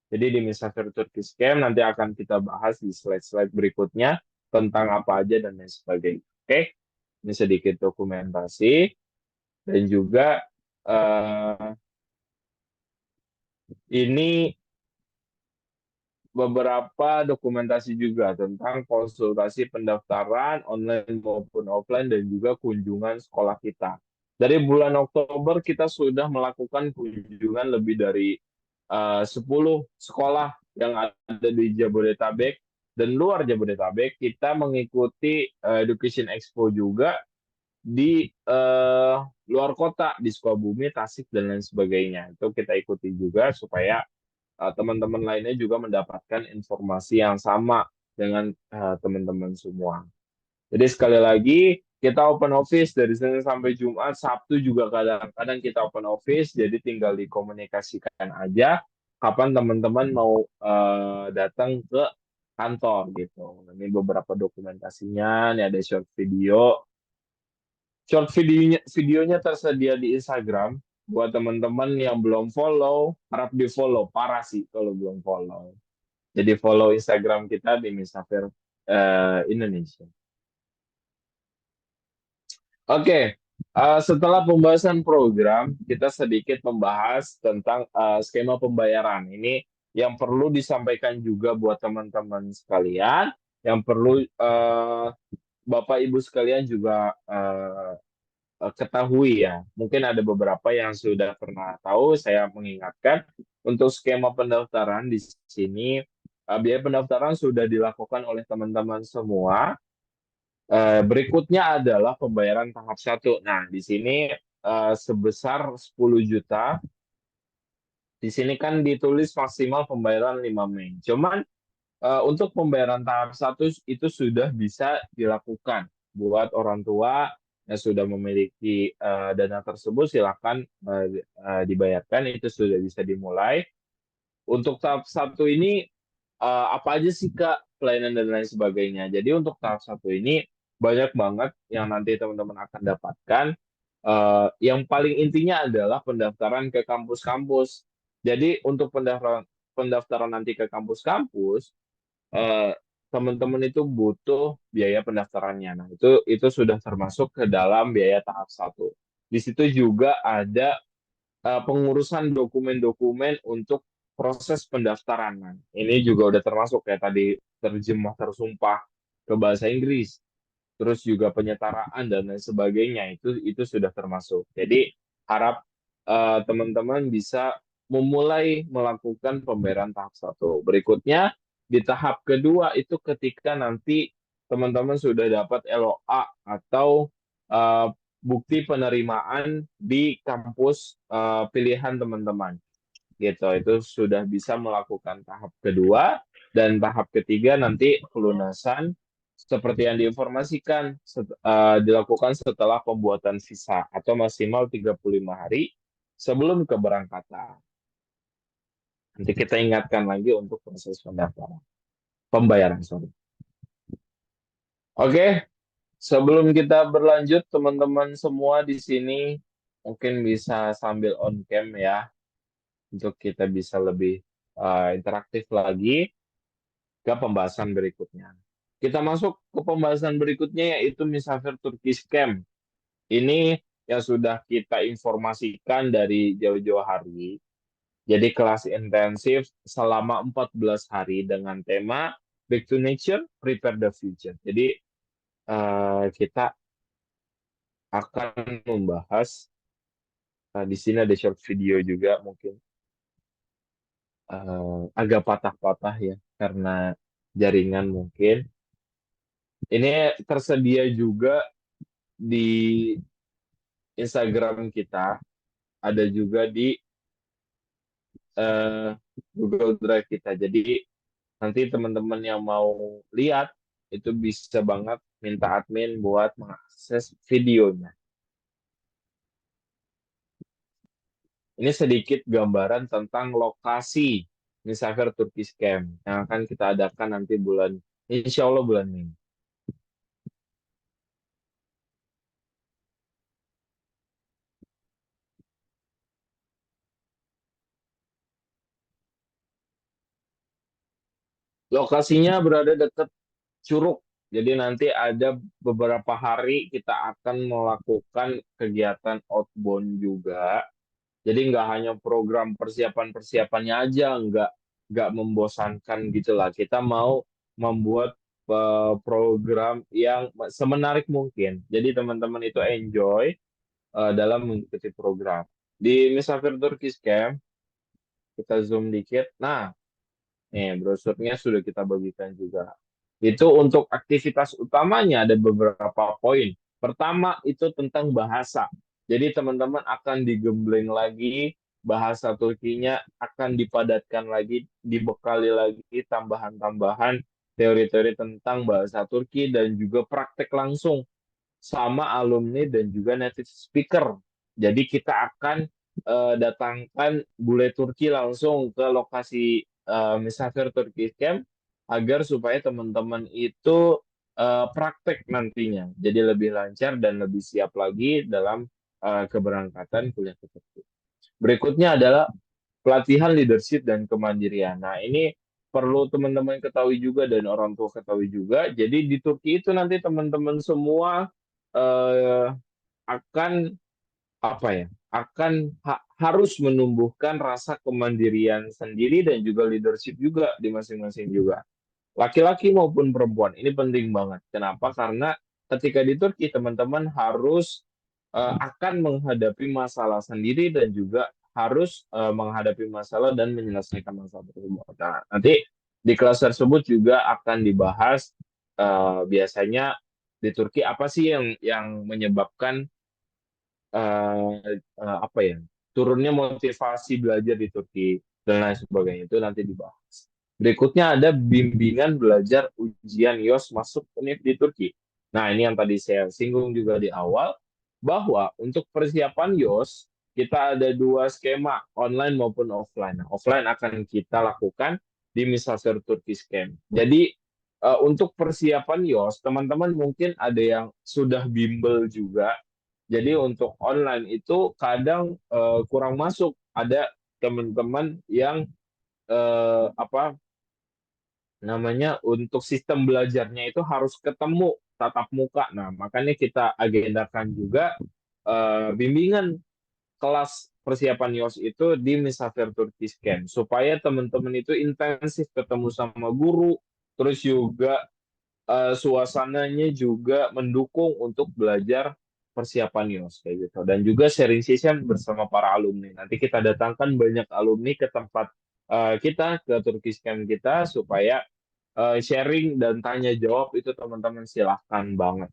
Jadi di Misafir Turkish Camp nanti akan kita bahas di slide-slide berikutnya tentang apa aja dan lain sebagainya. Oke, ini sedikit dokumentasi dan juga eh, ini beberapa dokumentasi juga tentang konsultasi pendaftaran online maupun offline dan juga kunjungan sekolah kita. Dari bulan Oktober kita sudah melakukan kunjungan lebih dari 10 sekolah yang ada di Jabodetabek dan luar Jabodetabek. Kita mengikuti Education Expo juga di luar kota, di Sukabumi, Tasik, dan lain sebagainya. Itu kita ikuti juga supaya teman-teman lainnya juga mendapatkan informasi yang sama dengan teman-teman semua. Jadi sekali lagi kita open office dari Senin sampai Jumat, Sabtu juga kadang-kadang kita open office, jadi tinggal dikomunikasikan aja kapan teman-teman mau datang ke kantor gitu. Ini beberapa dokumentasinya, ini ada short video. Short videonya tersedia di Instagram. Buat teman-teman yang belum follow, harap di follow. Parah sih kalau belum follow. Jadi follow Instagram kita di Misafir Indonesia. Oke, Setelah pembahasan program, kita sedikit membahas tentang skema pembayaran. Ini yang perlu disampaikan juga buat teman-teman sekalian, yang perlu Bapak Ibu sekalian juga ketahui ya. Mungkin ada beberapa yang sudah pernah tahu, saya mengingatkan untuk skema pendaftaran di sini, biaya pendaftaran sudah dilakukan oleh teman-teman semua. Berikutnya adalah pembayaran tahap satu. Nah, di sini sebesar 10 juta. Di sini kan ditulis maksimal pembayaran 5 Mei. Cuman untuk pembayaran tahap satu itu sudah bisa dilakukan buat orang tua yang sudah memiliki dana tersebut, silakan dibayarkan, itu sudah bisa dimulai. Untuk tahap satu ini apa aja sih Kak pelayanan dan lain sebagainya. Jadi untuk tahap satu ini banyak banget yang nanti teman-teman akan dapatkan. Yang paling intinya adalah pendaftaran ke kampus-kampus. Jadi untuk pendaftaran pendaftaran nanti ke kampus-kampus, eh, teman-teman itu butuh biaya pendaftarannya. Nah, itu sudah termasuk ke dalam biaya tahap satu. Di situ juga ada pengurusan dokumen-dokumen untuk proses pendaftaran. Nah, ini juga udah termasuk kayak tadi terjemah tersumpah ke bahasa Inggris, terus juga penyetaraan dan lain sebagainya itu sudah termasuk. Jadi harap teman-teman bisa memulai melakukan pembayaran tahap satu. Berikutnya di tahap kedua itu ketika nanti teman-teman sudah dapat LOA atau eh, bukti penerimaan di kampus pilihan teman-teman gitu. Itu sudah bisa melakukan tahap kedua, dan tahap ketiga nanti pelunasan seperti yang diinformasikan dilakukan setelah pembuatan visa atau maksimal 35 hari sebelum keberangkatan. Nanti kita ingatkan lagi untuk proses pendaftaran, pembayaran, sorry. Oke, sebelum kita berlanjut, teman-teman semua di sini mungkin bisa sambil on cam ya, untuk kita bisa lebih interaktif lagi ke pembahasan berikutnya. Kita masuk ke pembahasan berikutnya, yaitu Misafir Turkish Camp. Ini yang sudah kita informasikan dari jauh-jauh hari. Jadi kelas intensif selama 14 hari dengan tema Back to Nature, Prepare the Future. Jadi kita akan membahas, di sini ada short video juga, mungkin agak patah-patah ya karena jaringan mungkin. Ini tersedia juga di Instagram kita, ada juga di eh, Google Drive kita. Jadi nanti teman-teman yang mau lihat itu bisa banget minta admin buat mengakses videonya. Ini sedikit gambaran tentang lokasi Misafir Turkish Camp yang akan kita adakan nanti insya Allah bulan Mei. Lokasinya berada dekat Curug. Jadi nanti ada beberapa hari kita akan melakukan kegiatan outbound juga. Jadi nggak hanya program persiapan-persiapannya aja, nggak membosankan gitu lah. Kita mau membuat program yang semenarik mungkin. Jadi teman-teman itu enjoy dalam mengikuti program. Di Misafir Turkish Camp, kita zoom dikit. Nah, nih, brosurnya sudah kita bagikan juga. Itu untuk aktivitas utamanya ada beberapa poin. Pertama itu tentang bahasa. Jadi teman-teman akan digembleng lagi, bahasa Turkinya akan dipadatkan lagi, dibekali lagi tambahan-tambahan teori-teori tentang bahasa Turki dan juga praktek langsung sama alumni dan juga native speaker. Jadi kita akan datangkan bule Turki langsung ke lokasi Misafir Turkish Camp agar supaya teman-teman itu praktek nantinya. Jadi lebih lancar dan lebih siap lagi dalam keberangkatan kuliah tersebut. Berikutnya adalah pelatihan leadership dan kemandirian. Nah, ini perlu teman-teman ketahui juga dan orang tua ketahui juga. Jadi di Turki itu nanti teman-teman semua eh, akan apa ya? Harus menumbuhkan rasa kemandirian sendiri dan juga leadership juga di masing-masing juga. Laki-laki maupun perempuan, ini penting banget. Kenapa? Karena ketika di Turki teman-teman harus akan menghadapi masalah sendiri dan juga harus menghadapi masalah dan menyelesaikan masalah tersebut. Nah, nanti di kelas tersebut juga akan dibahas biasanya di Turki apa sih yang menyebabkan apa ya, turunnya motivasi belajar di Turki dan lain sebagainya, itu nanti dibahas. Berikutnya ada bimbingan belajar ujian IELTS masuk univ di Turki. Nah, ini yang tadi saya singgung juga di awal, bahwa untuk persiapan IELTS kita ada dua skema, online maupun offline. Nah, offline akan kita lakukan di Misafir Turkish Camp. Jadi untuk persiapan IELTS, teman-teman mungkin ada yang sudah bimbel juga. Jadi untuk online itu kadang kurang masuk. Ada teman-teman yang apa namanya, untuk sistem belajarnya itu harus ketemu tatap muka. Nah, makanya kita agendakan juga bimbingan kelas persiapan IELTS itu di Misafir Turkish Camp supaya teman-teman itu intensif ketemu sama guru, terus juga suasananya juga mendukung untuk belajar persiapan IELTS kayak gitu, dan juga sharing session bersama para alumni. Nanti kita datangkan banyak alumni ke tempat kita, ke Turkish Camp kita, supaya sharing dan tanya jawab itu teman-teman silahkan banget.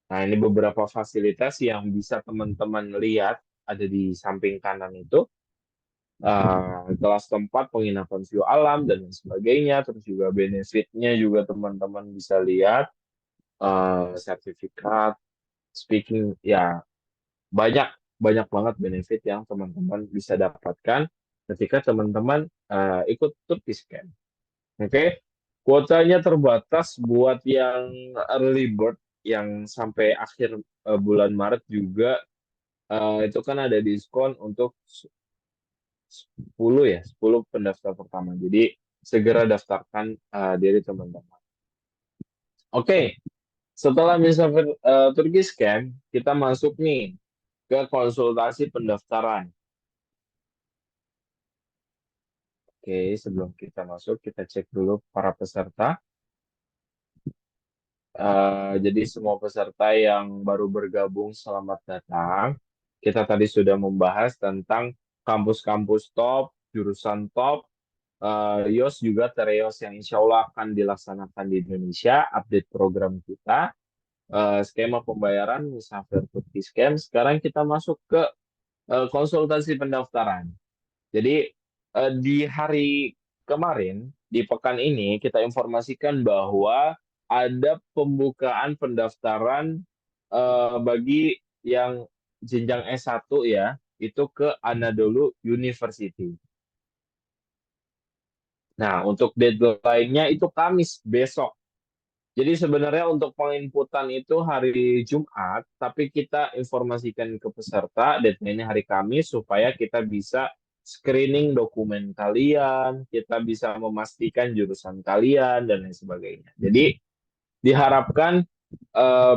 Nah, ini beberapa fasilitas yang bisa teman-teman lihat ada di samping kanan itu. Kelas tempat, penginapan view alam, dan lain sebagainya. Terus juga benefitnya juga teman-teman bisa lihat. Sertifikat, speaking, ya banyak banyak banget benefit yang teman-teman bisa dapatkan ketika teman-teman ikut Turkish Camp. Oke, kuotanya terbatas buat yang early bird yang sampai akhir bulan Maret juga itu kan ada diskon untuk 10 ya, 10 pendaftar pertama. Jadi segera daftarkan diri teman-teman. Oke, setelah misalkan Turkish Camp, kita masuk nih ke konsultasi pendaftaran. Oke, sebelum kita masuk, kita cek dulu para peserta. Jadi semua peserta yang baru bergabung, selamat datang. Kita tadi sudah membahas tentang kampus-kampus top, jurusan top, YOS juga Tereos yang insya Allah akan dilaksanakan di Indonesia, update program kita, skema pembayaran, Musafir Turkish Camp. Sekarang kita masuk ke konsultasi pendaftaran. Jadi di hari kemarin, di pekan ini, kita informasikan bahwa ada pembukaan pendaftaran bagi yang jenjang S1 ya, itu ke Anadolu University. Nah, untuk deadline-nya itu Kamis besok. Jadi sebenarnya untuk penginputan itu hari Jumat, tapi kita informasikan ke peserta deadline-nya hari Kamis supaya kita bisa screening dokumen kalian, kita bisa memastikan jurusan kalian dan lain sebagainya. Jadi diharapkan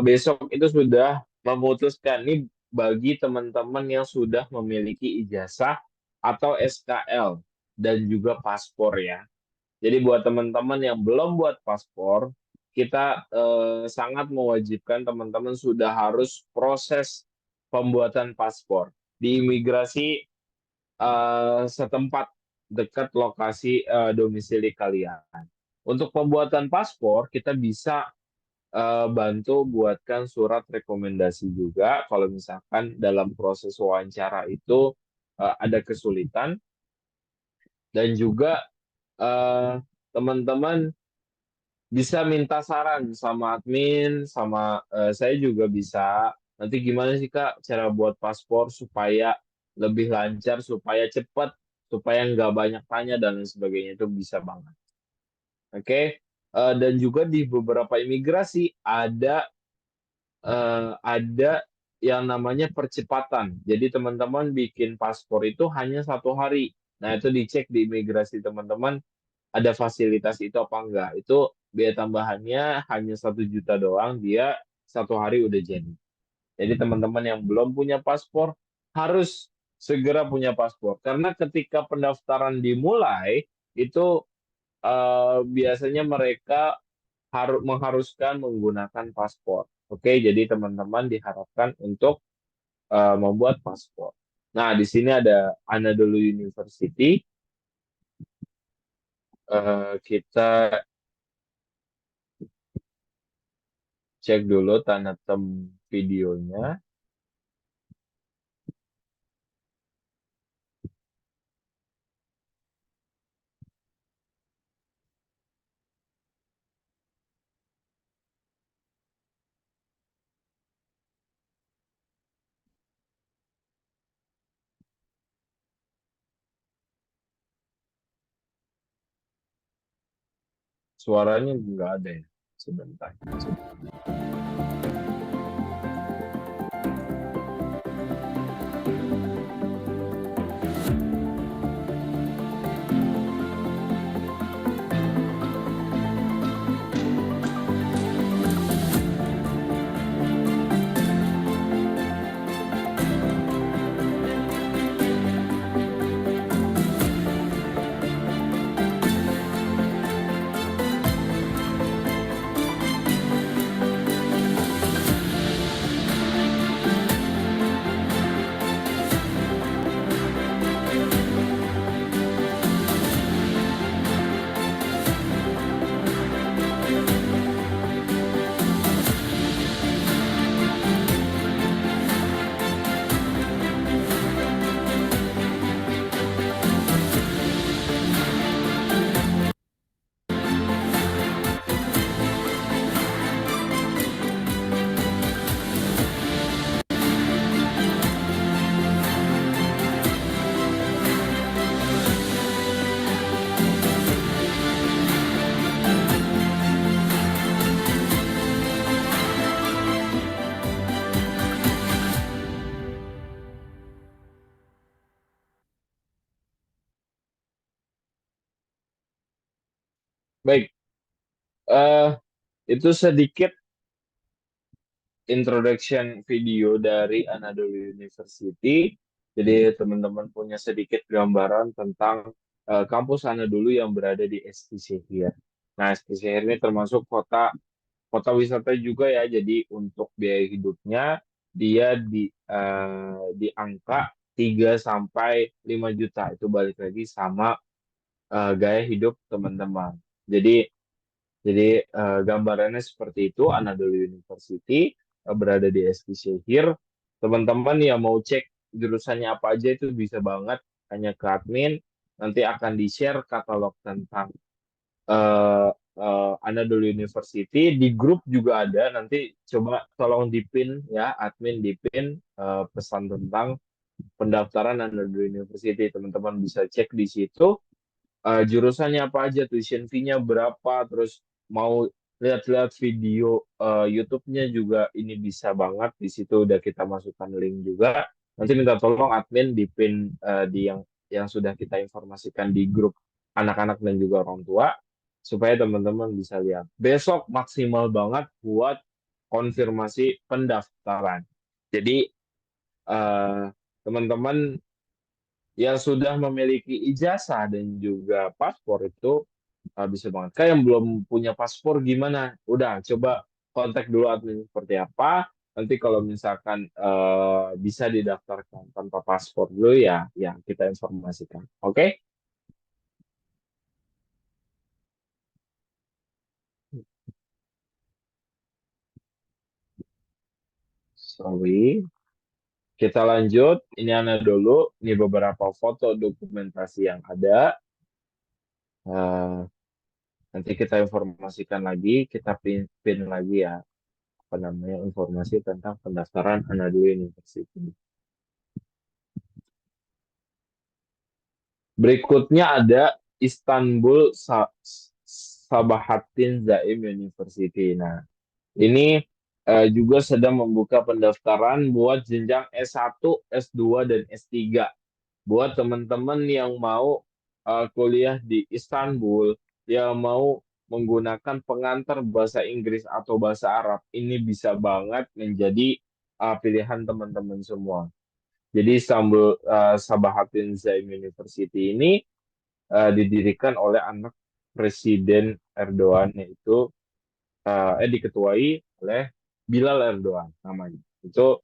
besok itu sudah memutuskan nih bagi teman-teman yang sudah memiliki ijazah atau SKL dan juga paspor ya. Jadi buat teman-teman yang belum buat paspor, kita sangat mewajibkan teman-teman sudah harus proses pembuatan paspor di imigrasi setempat dekat lokasi domisili kalian. Untuk pembuatan paspor, kita bisa bantu buatkan surat rekomendasi juga kalau misalkan dalam proses wawancara itu ada kesulitan, dan juga teman-teman bisa minta saran sama admin, sama saya juga bisa. Nanti gimana sih Kak cara buat paspor supaya lebih lancar, supaya cepat, supaya nggak banyak tanya dan lain sebagainya, itu bisa banget. Oke. Dan juga di beberapa imigrasi ada yang namanya percepatan. Jadi teman-teman bikin paspor itu hanya 1 hari. Nah itu dicek di imigrasi teman-teman ada fasilitas itu apa enggak. Itu biaya tambahannya hanya 1 juta doang, dia 1 hari udah jadi. Jadi teman-teman yang belum punya paspor harus segera punya paspor. Karena ketika pendaftaran dimulai, itu biasanya mereka harus mengharuskan menggunakan paspor. Oke, jadi teman-teman diharapkan untuk membuat paspor. Nah, di sini ada Anadolu University. Kita cek dulu tanda tem videonya. Suaranya nggak ada ya. Sebentar. Baik, eh itu sedikit introduction video dari Anadolu University. Jadi teman-teman punya sedikit gambaran tentang kampus Anadolu yang berada di STC here. Nah, STC here ini termasuk kota kota wisata juga ya. Jadi untuk biaya hidupnya dia di angka 3 sampai 5 juta. Itu balik lagi sama gaya hidup teman-teman. Jadi gambarannya seperti itu, Anadolu University berada di SPC here. Teman-teman yang mau cek jurusannya apa aja itu bisa banget hanya ke admin. Nanti akan di-share katalog tentang eh, Anadolu University. Di grup juga ada. Nanti coba tolong di-pin ya, admin di-pin pesan tentang pendaftaran Anadolu University. Teman-teman bisa cek di situ jurusannya apa aja, tuition fee-nya berapa, terus mau lihat-lihat video YouTube-nya juga ini bisa banget di situ udah kita masukkan link juga. Nanti minta tolong admin di pin di yang sudah kita informasikan di grup anak-anak dan juga orang tua supaya teman-teman bisa lihat. Besok maksimal banget buat konfirmasi pendaftaran. Jadi eh, teman-teman yang sudah memiliki ijazah dan juga paspor itu bisa banget. Kayak yang belum punya paspor gimana? Udah, coba kontak dulu admin seperti apa. Nanti kalau misalkan bisa didaftarkan tanpa paspor dulu ya, ya kita informasikan. Oke? Sorry. Kita lanjut. Ini Ana dulu. Ini beberapa foto dokumentasi yang ada. Eh, nanti kita informasikan lagi, kita pin lagi ya apa namanya informasi tentang pendaftaran Anadolu University. Berikutnya ada Istanbul Sabahattin Zaim University. Nah, ini juga sedang membuka pendaftaran buat jenjang S1, S2, dan S3. Buat teman-teman yang mau kuliah di Istanbul, yang mau menggunakan pengantar bahasa Inggris atau bahasa Arab, ini bisa banget menjadi pilihan teman-teman semua. Jadi Istanbul Sabahattin Zaim University ini didirikan oleh anak Presiden Erdogan, yaitu diketuai oleh Bilal Erdogan namanya. Itu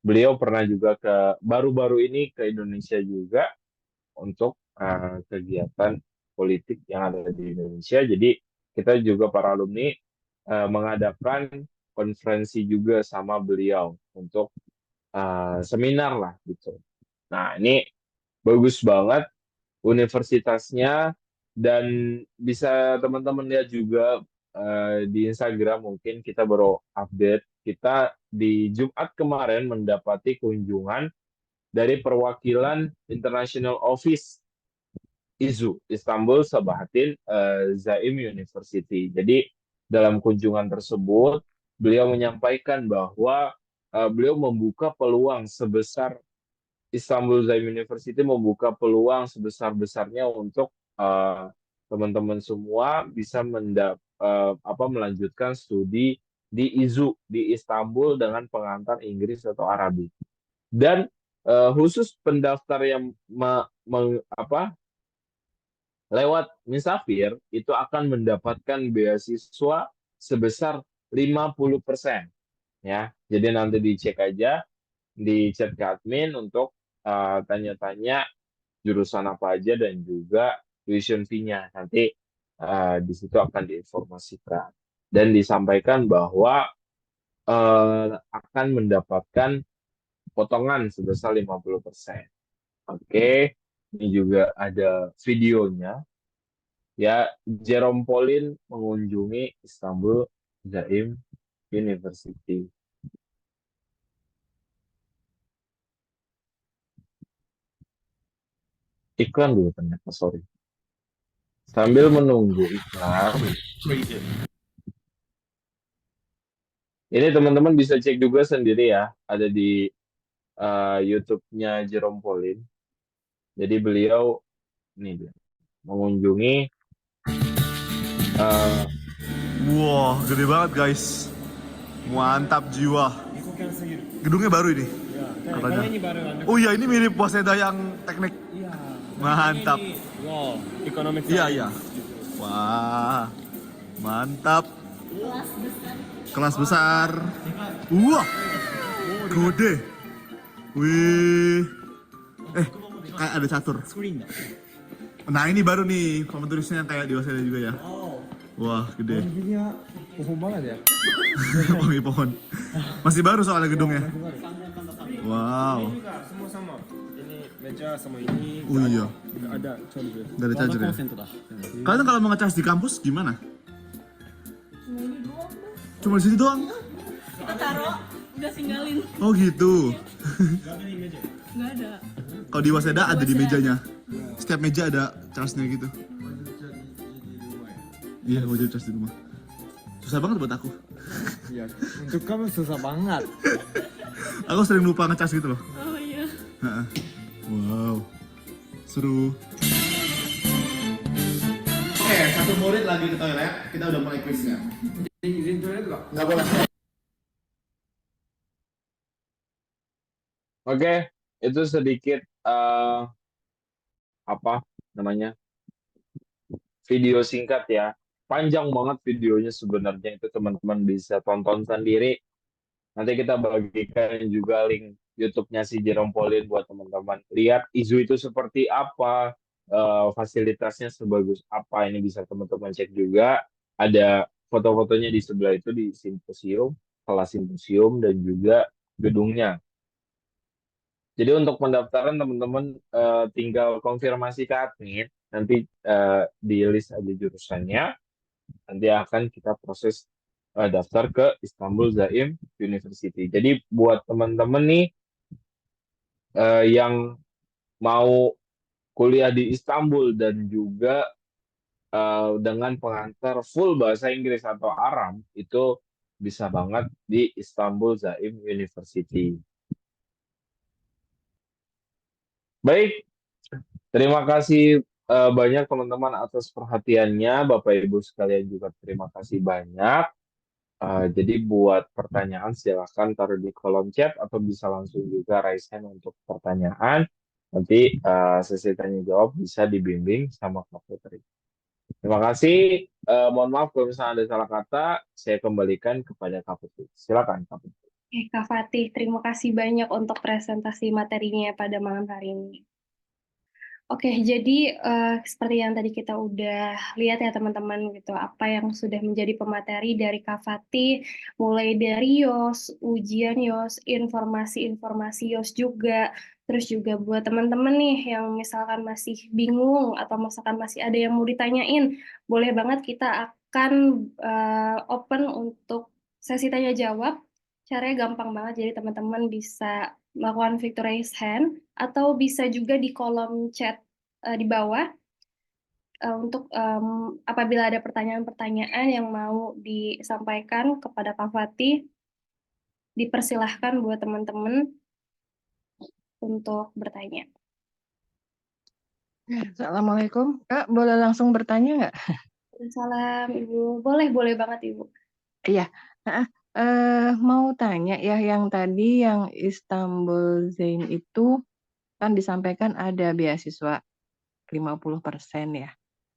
beliau pernah juga baru-baru ini ke Indonesia juga untuk kegiatan politik yang ada di Indonesia. Jadi kita juga para alumni mengadakan konferensi juga sama beliau untuk seminar lah gitu. Nah, ini bagus banget universitasnya, dan bisa teman-teman lihat juga di Instagram, mungkin kita baru update, kita di Jumat kemarin mendapati kunjungan dari perwakilan International Office IZU, Istanbul Sabahattin Zaim University. Jadi dalam kunjungan tersebut beliau menyampaikan bahwa beliau membuka peluang sebesar, Istanbul Zaim University membuka peluang sebesar-besarnya untuk teman-teman semua bisa melanjutkan studi di IZU di Istanbul dengan pengantar Inggris atau Arabi. Dan khusus pendaftar yang lewat Misafir itu akan mendapatkan beasiswa sebesar 50%, ya. Jadi nanti dicek aja di chat ke admin untuk tanya-tanya jurusan apa aja dan juga tuition fee-nya. Nanti di situ akan diinformasikan dan disampaikan bahwa akan mendapatkan potongan sebesar 50%. Oke, ini juga ada videonya. Ya, Jerome Pauline mengunjungi Istanbul Zaim University. Iklan dulu ternyata, sorry. Sambil menunggu iklan, ini teman-teman bisa cek juga sendiri ya, ada di YouTube-nya Jerome Pauline. Jadi beliau ini dia mengunjungi. Wah, gede banget guys. Mantap jiwa. Gedungnya baru ini, katanya. Oh iya, ini mirip Waseda yang teknik. Mantap. Wow, economic Iya, science. iya. Wah, mantap. Kelas besar. Wah, gede. Wih. Kayak ada catur. Nah, ini baru nih tulisnya yang kayak di Waseda juga ya. Wah, gede. Tingginya pohon banget ya. Wangi pohon. Masih baru soalnya gedungnya. Wow. Ini juga semua sama. Ini meja sama ini. Oh iya. Nggak ada charger. Gak ada charger ya. Kalian kalau mau ngecas di kampus gimana? Cuma di sini doang. Kita taruh, udah tinggalin. Oh gitu. Nggak ada. Kalau di Waseda ada di mejanya. Setiap meja ada charge-nya gitu. Iya, mau jadi charge di rumah. Susah banget buat aku. Iya, untuk kamu susah banget. Aku sering lupa ngecas gitu loh. Oh iya. Heeh. Wow. Seru. Oke, satu murid lagi ke toilet. Kita udah mulai quiznya. Izin toilet nggak? Nggak boleh. Oke, itu sedikit apa namanya video singkat ya. Panjang banget videonya sebenarnya, itu teman-teman bisa tonton sendiri. Nanti kita bagikan juga link YouTube-nya si Jerome Pauline buat teman-teman lihat IZU itu seperti apa, fasilitasnya sebagus apa. Ini bisa teman-teman cek juga. Ada foto-fotonya di sebelah itu di simposium, kelas simposium dan juga gedungnya. Jadi untuk pendaftaran teman-teman tinggal konfirmasi ke admin, nanti di list aja jurusannya, nanti akan kita proses daftar ke Istanbul Zaim University. Jadi buat teman-teman nih yang mau kuliah di Istanbul dan juga dengan pengantar full bahasa Inggris atau Aram, itu bisa banget di Istanbul Zaim University. Baik, terima kasih banyak teman-teman atas perhatiannya. Bapak Ibu sekalian juga terima kasih banyak. Jadi buat pertanyaan silakan taruh di kolom chat atau bisa langsung juga raise hand untuk pertanyaan. Nanti sesi tanya jawab bisa dibimbing sama Kak Putri. Terima kasih. Mohon maaf kalau misalnya ada salah kata, saya kembalikan kepada Kak Putri. Silakan Kak Putri. Kak Fatih, terima kasih banyak untuk presentasi materinya pada malam hari ini. Oke, jadi seperti yang tadi kita udah lihat ya teman-teman gitu, apa yang sudah menjadi pemateri dari Kak Fatih, mulai dari YOS, ujian YOS, informasi-informasi YOS juga, terus juga buat teman-teman nih yang misalkan masih bingung atau misalkan masih ada yang mau ditanyain, boleh banget kita akan open untuk sesi tanya jawab. Caranya gampang banget, jadi teman-teman bisa melakukan fitur raise hand atau bisa juga di kolom chat di bawah untuk apabila ada pertanyaan-pertanyaan yang mau disampaikan kepada Kak Fatih, dipersilahkan buat teman-teman untuk bertanya. Assalamualaikum, Kak. Boleh langsung bertanya nggak? Salam Ibu, boleh banget Ibu. Iya. Nah, mau tanya ya, yang tadi yang Istanbul Zain itu kan disampaikan ada beasiswa 50% ya.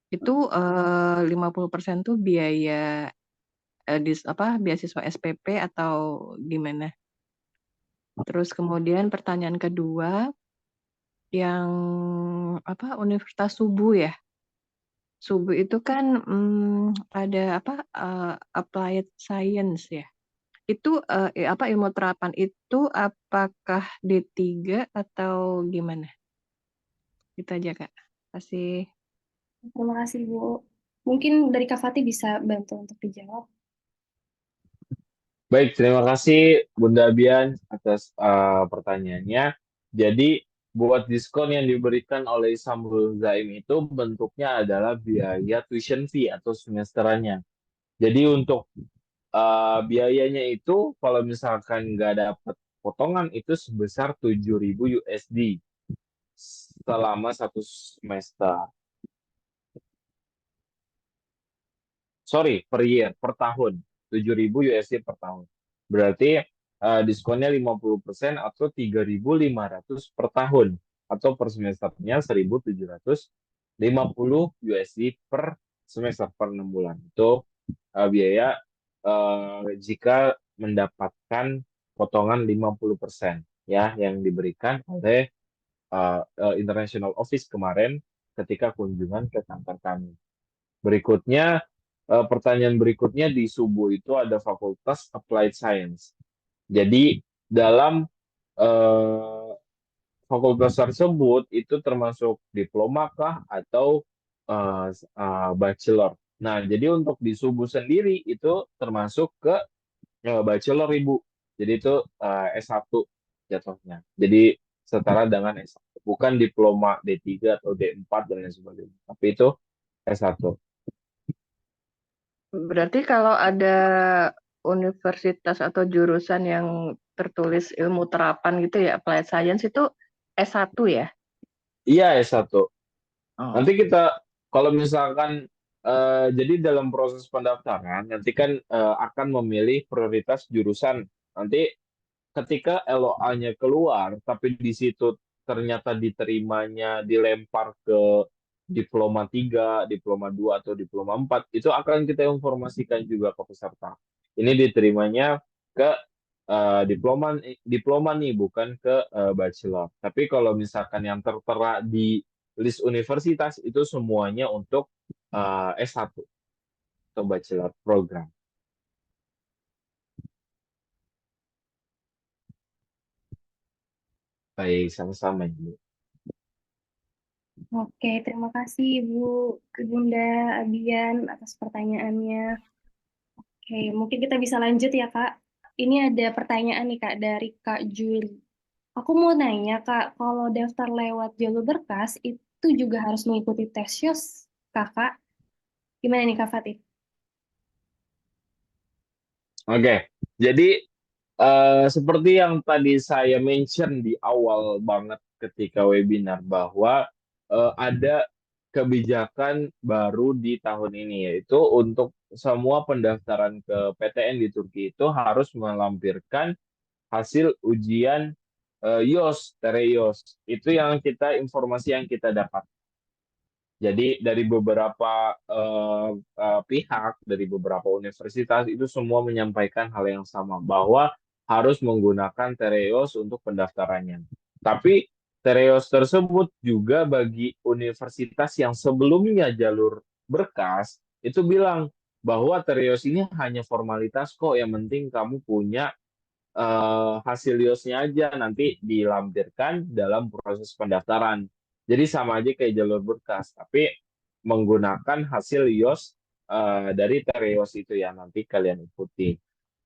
Itu 50% tuh biaya beasiswa SPP atau gimana? Terus kemudian pertanyaan kedua, yang Universitas Subuh ya. Subuh itu kan ada applied science ya. Itu ilmu terapan itu apakah D3 atau gimana? Itu aja Kak. Kasih. Terima kasih Ibu. Mungkin dari Kak Fatih bisa bantu untuk dijawab. Baik, terima kasih Bunda Bian atas pertanyaannya. Jadi buat diskon yang diberikan oleh Istanbul Zaim itu bentuknya adalah biaya tuition fee atau semesterannya. Jadi untuk biayanya itu kalau misalkan nggak dapat potongan itu sebesar 7.000 USD selama satu semester. Sorry, per year, per tahun. 7.000 USD per tahun. Berarti diskonnya 50% atau 3.500 per tahun. Atau per semesternya 1.750 USD per semester, per 6 bulan. Itu biaya jika mendapatkan potongan 50% ya yang diberikan oleh International Office kemarin ketika kunjungan ke kantor kami. Berikutnya, pertanyaan berikutnya di Subuh itu ada Fakultas Applied Science. Jadi dalam eh, fakultas tersebut itu termasuk diploma kah atau bachelor. Nah, jadi untuk di Subuh sendiri itu termasuk ke bachelor Ibu. Jadi itu S1 jatuhnya. Jadi setara dengan S1. Bukan diploma D3 atau D4 dan lain sebagainya. Tapi itu S1. Berarti kalau ada universitas atau jurusan yang tertulis ilmu terapan gitu ya, applied science itu S1 ya? Iya S1. Oh. Nanti kita kalau misalkan jadi dalam proses pendaftaran nanti kan akan memilih prioritas jurusan. Nanti ketika LOA-nya keluar tapi di situ ternyata diterimanya dilempar ke diploma 3, diploma 2 atau diploma 4 itu akan kita informasikan juga ke peserta. Ini diterimanya ke diploma diploma nih bukan ke bachelor. Tapi kalau misalkan yang tertera di list universitas itu semuanya untuk S1 atau bachelor program. Baik, sama-sama Ibu. Oke, terima kasih Bunda Abian atas pertanyaannya. Oke, mungkin kita bisa lanjut ya Kak. Ini ada pertanyaan nih Kak dari Kak Juli. Aku mau nanya Kak, kalau daftar lewat jalur berkas itu juga harus mengikuti tes SYOS Kakak? Gimana nih Kak Fatih? Oke, jadi seperti yang tadi saya mention di awal banget ketika webinar bahwa ada kebijakan baru di tahun ini yaitu untuk semua pendaftaran ke PTN di Turki itu harus melampirkan hasil ujian YOS, Tereios. Itu informasi yang kita dapat. Jadi dari beberapa pihak, dari beberapa universitas itu semua menyampaikan hal yang sama bahwa harus menggunakan Tereos untuk pendaftarannya. Tapi Tereos tersebut juga bagi universitas yang sebelumnya jalur berkas itu bilang bahwa Tereos ini hanya formalitas kok, yang penting kamu punya hasil YOS-nya aja nanti dilampirkan dalam proses pendaftaran. Jadi sama aja kayak jalur berkas, tapi menggunakan hasil YOS dari Tereos itu ya, nanti kalian ikuti.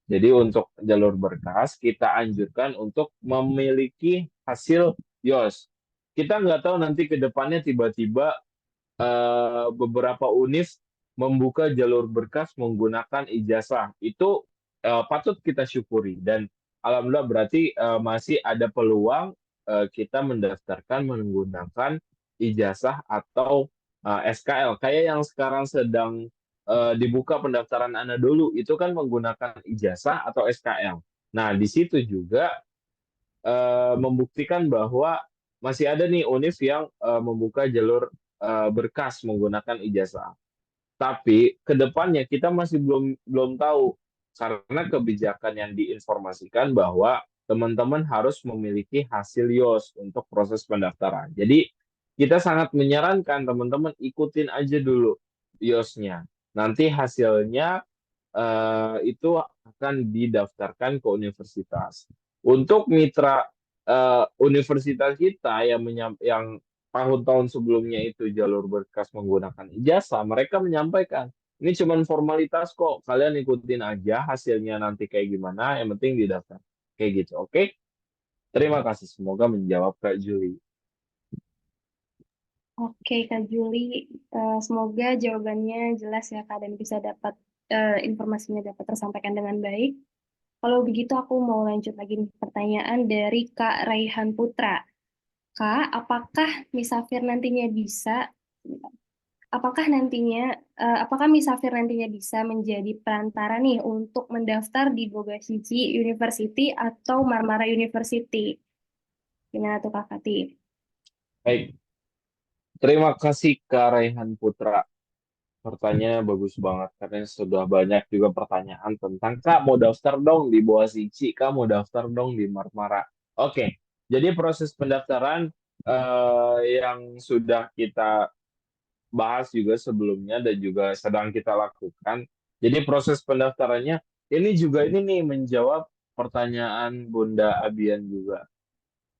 Jadi untuk jalur berkas, kita anjurkan untuk memiliki hasil YOS. Kita nggak tahu nanti ke depannya tiba-tiba beberapa univ membuka jalur berkas menggunakan ijazah. Itu patut kita syukuri. Dan alhamdulillah berarti masih ada peluang kita mendaftarkan menggunakan ijazah atau SKL. Kayak yang sekarang sedang dibuka pendaftaran Anadolu, itu kan menggunakan ijazah atau SKL. Nah, di situ juga membuktikan bahwa masih ada nih univ yang membuka jalur berkas menggunakan ijazah. Tapi ke depannya kita masih belum tahu, karena kebijakan yang diinformasikan bahwa teman-teman harus memiliki hasil YOS untuk proses pendaftaran. Jadi kita sangat menyarankan teman-teman ikutin aja dulu YOS-nya. Nanti hasilnya itu akan didaftarkan ke universitas. Untuk mitra universitas kita yang tahun-tahun sebelumnya itu jalur berkas menggunakan ijazah, mereka menyampaikan ini cuma formalitas kok, kalian ikutin aja hasilnya nanti kayak gimana, yang penting didaftar. Kayak gitu, oke? Terima kasih, semoga menjawab Kak Juli. Oke, Kak Juli, semoga jawabannya jelas ya, Kak, dan bisa dapat informasinya dapat tersampaikan dengan baik. Kalau begitu aku mau lanjut lagi nih, pertanyaan dari Kak Raihan Putra. Kak, apakah Misafir nantinya bisa, apakah Misafir nantinya bisa menjadi perantara nih untuk mendaftar di Bogazici University atau Marmara University? Gimana tuh Kak Fatih? Baik, terima kasih Kak Raihan Putra. Pertanyaannya bagus banget, karena sudah banyak juga pertanyaan tentang Kak mau daftar dong di Bogazici, Kak mau daftar dong di Marmara. Oke, jadi proses pendaftaran yang sudah kita bahas juga sebelumnya dan juga sedang kita lakukan. Jadi proses pendaftarannya ini nih menjawab pertanyaan Bunda Abian juga.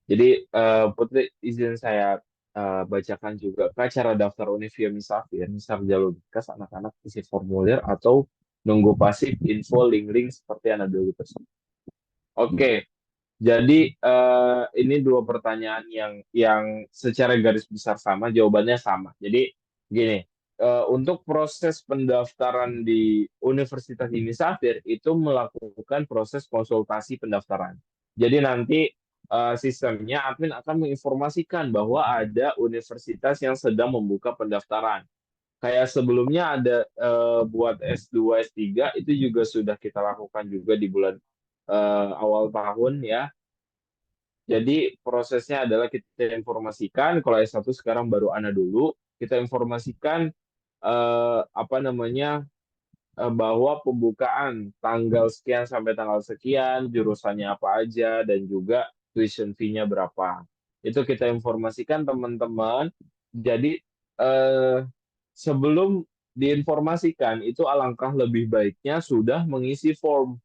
Jadi Putri izin saya bacakan juga Kak, cara daftar univ via Misafir, misal jalur berkas anak-anak isi formulir atau nunggu pasif info link-link seperti anak dulu tersebut. Oke, jadi ini dua pertanyaan yang secara garis besar sama, jawabannya sama. Jadi gini, untuk proses pendaftaran di Universitas Misafir itu melakukan proses konsultasi pendaftaran. Jadi nanti sistemnya admin akan menginformasikan bahwa ada universitas yang sedang membuka pendaftaran. Kayak sebelumnya ada buat S2, S3 itu juga sudah kita lakukan juga di bulan awal tahun ya. Jadi prosesnya adalah kita informasikan kalau S1 sekarang baru Ana dulu, kita informasikan bahwa pembukaan tanggal sekian sampai tanggal sekian, jurusannya apa aja dan juga tuition fee-nya berapa. Itu kita informasikan teman-teman. Jadi sebelum diinformasikan itu alangkah lebih baiknya sudah mengisi form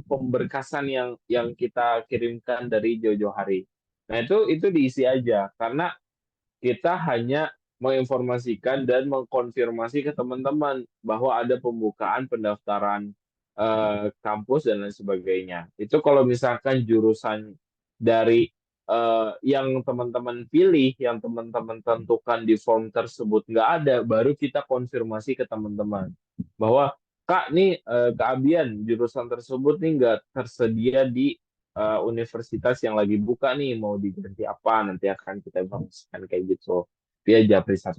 pemberkasan yang kita kirimkan dari jauh-jauh hari. Nah, itu diisi aja karena kita hanya menginformasikan dan mengkonfirmasi ke teman-teman bahwa ada pembukaan pendaftaran kampus dan lain sebagainya. Itu kalau misalkan jurusan dari yang teman-teman pilih, yang teman-teman tentukan di form tersebut nggak ada, baru kita konfirmasi ke teman-teman bahwa Kak, nih keabian jurusan tersebut nih nggak tersedia di universitas yang lagi buka nih, mau diganti apa, nanti akan kita informasikan kayak gitu via Japri 1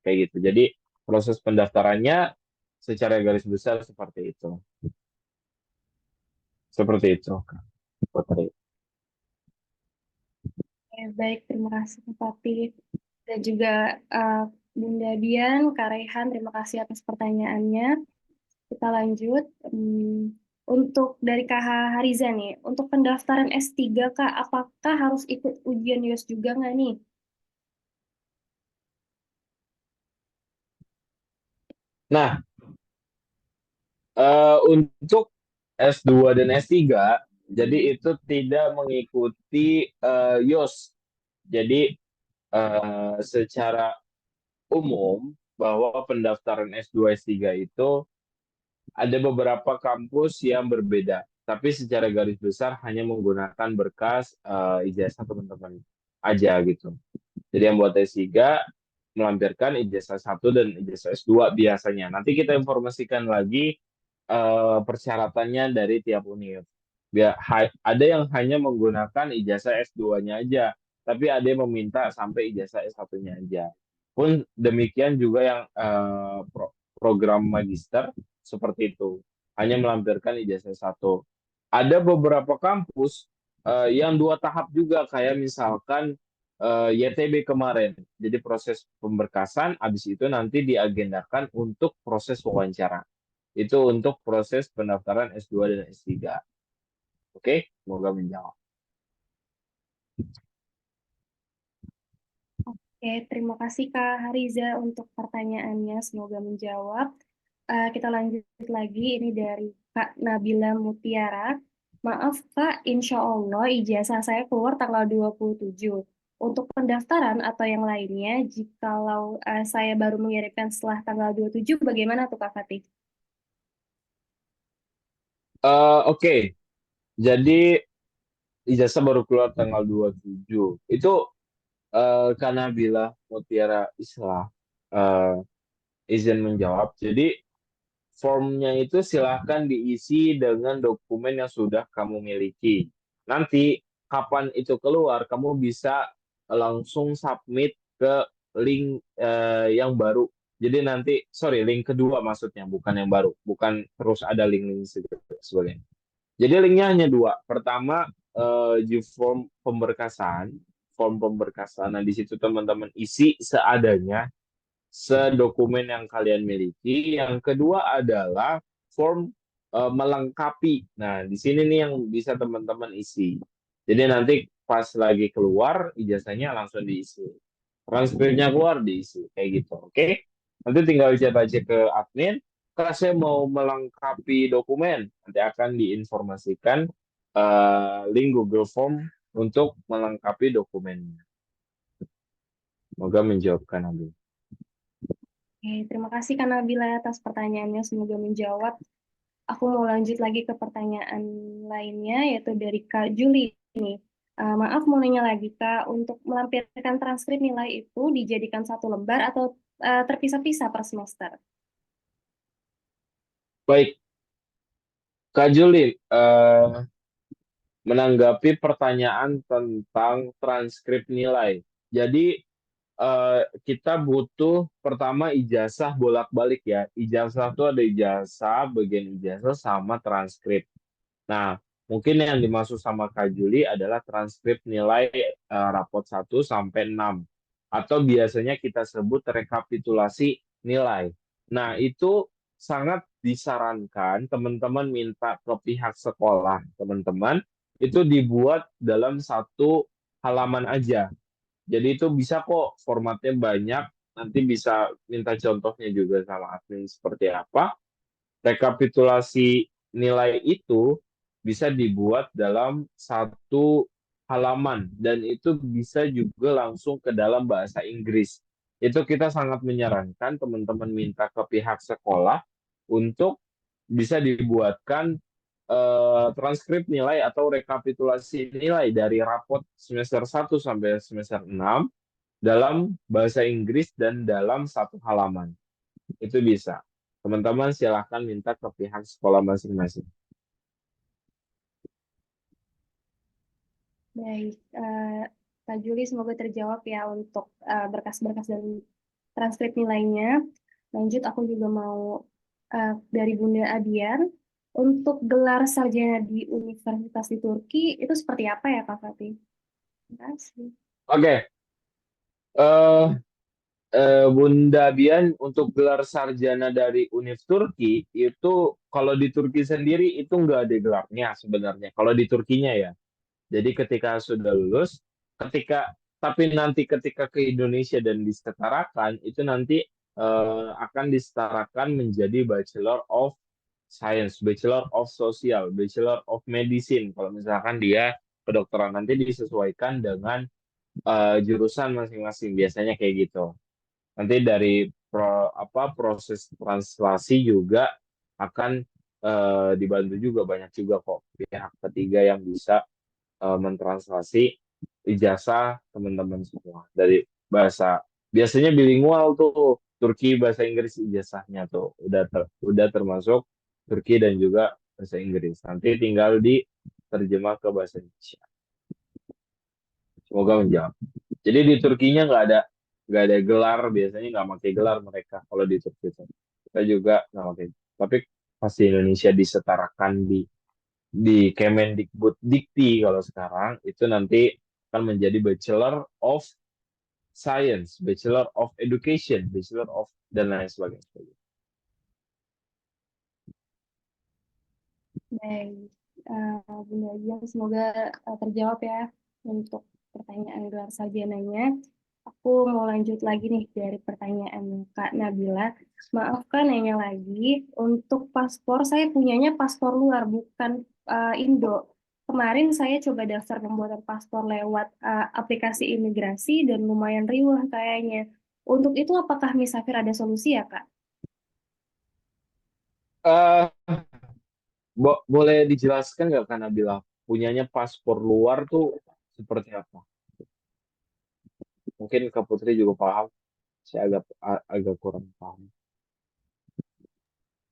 kayak gitu. Jadi proses pendaftarannya secara garis besar seperti itu. Seperti itu, Kak Putri. Oke, baik, terima kasih Kak Fatih. Dan juga Bunda Dian, Kak Rehan, terima kasih atas pertanyaannya. Kita lanjut. Untuk dari Kak Hariza nih, untuk pendaftaran S3 Kak, apakah harus ikut ujian US juga nggak nih? Nah, untuk S2 dan S3, jadi itu tidak mengikuti YOS. Jadi secara umum bahwa pendaftaran S2 S3 itu ada beberapa kampus yang berbeda, tapi secara garis besar hanya menggunakan berkas ijazah teman-teman aja gitu. Jadi yang buat S3 melampirkan ijazah 1 dan ijazah S2 biasanya. Nanti kita informasikan lagi persyaratannya dari tiap univ. Ada yang hanya menggunakan ijazah S2-nya aja, tapi ada yang meminta sampai ijazah S1-nya aja. Pun demikian juga yang program magister seperti itu, hanya melampirkan ijazah 1. Ada beberapa kampus yang 2 tahap juga, kayak misalkan YTB kemarin. Jadi proses pemberkasan, habis itu nanti diagendakan untuk proses wawancara. Itu untuk proses pendaftaran S2 dan S3. Oke, semoga menjawab. Oke, terima kasih Kak Hariza untuk pertanyaannya. Semoga menjawab. Kita lanjut lagi. Ini dari Kak Nabila Mutiara. Maaf Kak, insya Allah ijazah saya keluar tanggal 27. Untuk pendaftaran atau yang lainnya, jikalau saya baru mengirimkan setelah tanggal 27, bagaimana tuh Kak Fatih? Oke, jadi ijazah baru keluar tanggal 27. Itu karena bila Mutiara Islah eh, izin menjawab. Jadi formnya itu silahkan diisi dengan dokumen yang sudah kamu miliki. Nanti kapan itu keluar, kamu bisa langsung submit ke link yang baru. Jadi nanti, sorry, link kedua maksudnya, bukan yang baru. Bukan terus ada link-link sebagainya. Jadi linknya hanya 2. Pertama, form pemberkasan. Form pemberkasan. Nah, di situ teman-teman isi seadanya, sedokumen yang kalian miliki. Yang kedua adalah form melengkapi. Nah, di sini nih yang bisa teman-teman isi. Jadi nanti pas lagi keluar ijazahnya langsung diisi. Transkripnya keluar diisi kayak gitu. Oke? Nanti tinggal chat aja ke admin. Kak, saya mau melengkapi dokumen. Nanti akan diinformasikan link Google Form untuk melengkapi dokumennya. Semoga menjawabkan Nabil. Oke, terima kasih Kak Nabila atas pertanyaannya. Semoga menjawab. Aku mau lanjut lagi ke pertanyaan lainnya, yaitu dari Kak Juli ini. Maaf mau nanya lagi Kak, untuk melampirkan transkrip nilai itu dijadikan satu lembar atau terpisah-pisah per semester? Baik, Kak Juli, menanggapi pertanyaan tentang transkrip nilai. Jadi kita butuh pertama ijazah bolak-balik ya. Ijazah itu ada ijazah, bagian ijazah sama transkrip. Nah, mungkin yang dimaksud sama Kak Juli adalah transkrip nilai rapot 1 sampai 6. Atau biasanya kita sebut rekapitulasi nilai. Nah, itu sangat disarankan teman-teman minta ke pihak sekolah, teman-teman, itu dibuat dalam satu halaman aja. Jadi itu bisa kok formatnya banyak, nanti bisa minta contohnya juga sama admin seperti apa. Rekapitulasi nilai itu bisa dibuat dalam satu halaman dan itu bisa juga langsung ke dalam bahasa Inggris. Itu kita sangat menyarankan teman-teman minta ke pihak sekolah untuk bisa dibuatkan transkrip nilai atau rekapitulasi nilai dari rapot semester 1 sampai semester 6 dalam bahasa Inggris dan dalam satu halaman. Itu bisa. Teman-teman silahkan minta ke pihak sekolah masing-masing. Baik, Kak Juli semoga terjawab ya untuk berkas-berkas dan transkrip nilainya. Lanjut, aku juga mau dari Bunda Adian, untuk gelar sarjana di Universitas di Turki itu seperti apa ya Kak Fatih? Terima kasih. Oke, eh Bunda Bian untuk gelar sarjana dari Univ Turki itu kalau di Turki sendiri itu nggak ada gelarnya sebenarnya. Kalau di Turkinya ya. Jadi ketika sudah lulus, ketika tapi nanti ketika ke Indonesia dan disetarakan itu nanti akan disetarakan menjadi Bachelor of Science, Bachelor of Social, Bachelor of Medicine. Kalau misalkan dia kedokteran nanti disesuaikan dengan jurusan masing-masing. Biasanya kayak gitu. Nanti dari proses translasi juga akan dibantu juga banyak juga kok pihak ketiga yang bisa mentranslasi ijazah teman-teman semua dari bahasa biasanya bilingual tuh Turki bahasa Inggris ijazahnya tuh udah termasuk Turki dan juga bahasa Inggris. Nanti tinggal diterjemah ke bahasa Indonesia. Semoga menjawab. Jadi di Turkinya nggak ada gelar, biasanya nggak pakai gelar mereka kalau di Turki itu. Kita juga nggak pakai. Tapi pasti Indonesia disetarakan di Kemendikbud Dikti kalau sekarang itu nanti akan menjadi Bachelor of Science, Bachelor of Education, Bachelor of dan lain sebagainya. Baik, Bunda Adian, semoga terjawab ya untuk pertanyaan gelar sarjananya. Aku mau lanjut lagi nih dari pertanyaan Kak Nabila. Maaf Kak, nanya lagi. Untuk paspor, saya punyanya paspor luar, bukan Indo. Kemarin saya coba daftar pembuatan paspor lewat aplikasi imigrasi dan lumayan riuh kayaknya. Untuk itu apakah Misafir ada solusi ya Kak? Eh, boleh dijelaskan nggak karena bilang punyanya paspor luar tuh seperti apa? Mungkin Kak Putri juga paham, saya agak kurang paham.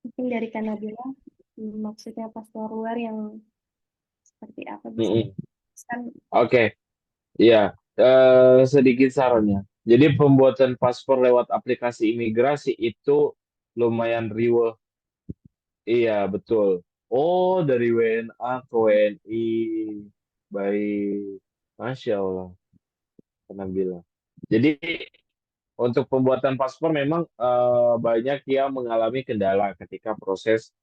Mungkin dari Kak Nabila, maksudnya paspor luar yang seperti apa bisa Mm-mm. dijelaskan? Oke, iya. Sedikit sarannya. Jadi pembuatan paspor lewat aplikasi imigrasi itu lumayan riuh. Iya, betul. Oh, dari WNA ke WNI. Baik. Masya Allah. Pernah bilang. Jadi untuk pembuatan paspor memang banyak yang mengalami kendala ketika proses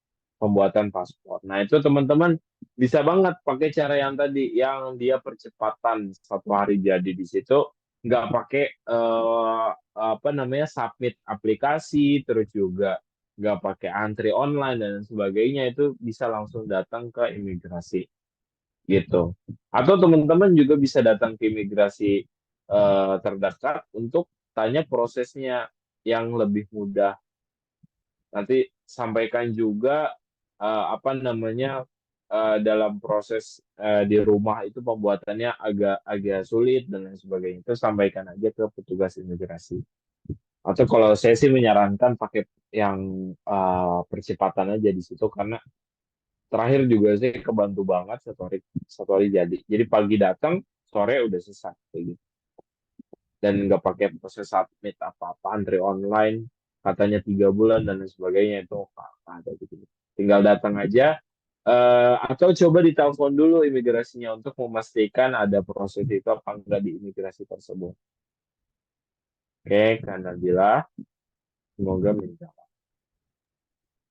pembuatan paspor. Nah, itu teman-teman bisa banget pakai cara yang tadi, yang dia percepatan 1 hari jadi di situ, nggak pakai apa namanya submit aplikasi, terus juga nggak pakai antri online dan sebagainya, itu bisa langsung datang ke imigrasi gitu. Atau teman-teman juga bisa datang ke imigrasi terdekat untuk tanya prosesnya yang lebih mudah. Nanti sampaikan juga apa namanya dalam proses di rumah itu pembuatannya agak agak sulit dan lain sebagainya. Itu sampaikan aja ke petugas imigrasi. Atau kalau saya sih menyarankan pakai yang percepatan aja di situ karena terakhir juga sih kebantu banget 1 hari jadi. Jadi pagi datang, sore udah selesai kayak gitu. Dan nggak pakai proses submit apa-apa, antri online, katanya 3 bulan dan lain sebagainya itu nggak ada gitu. Tinggal datang aja, atau coba ditelepon dulu imigrasinya untuk memastikan ada proses itu apa enggak di imigrasi tersebut. Oke, karena bila semoga menjawab.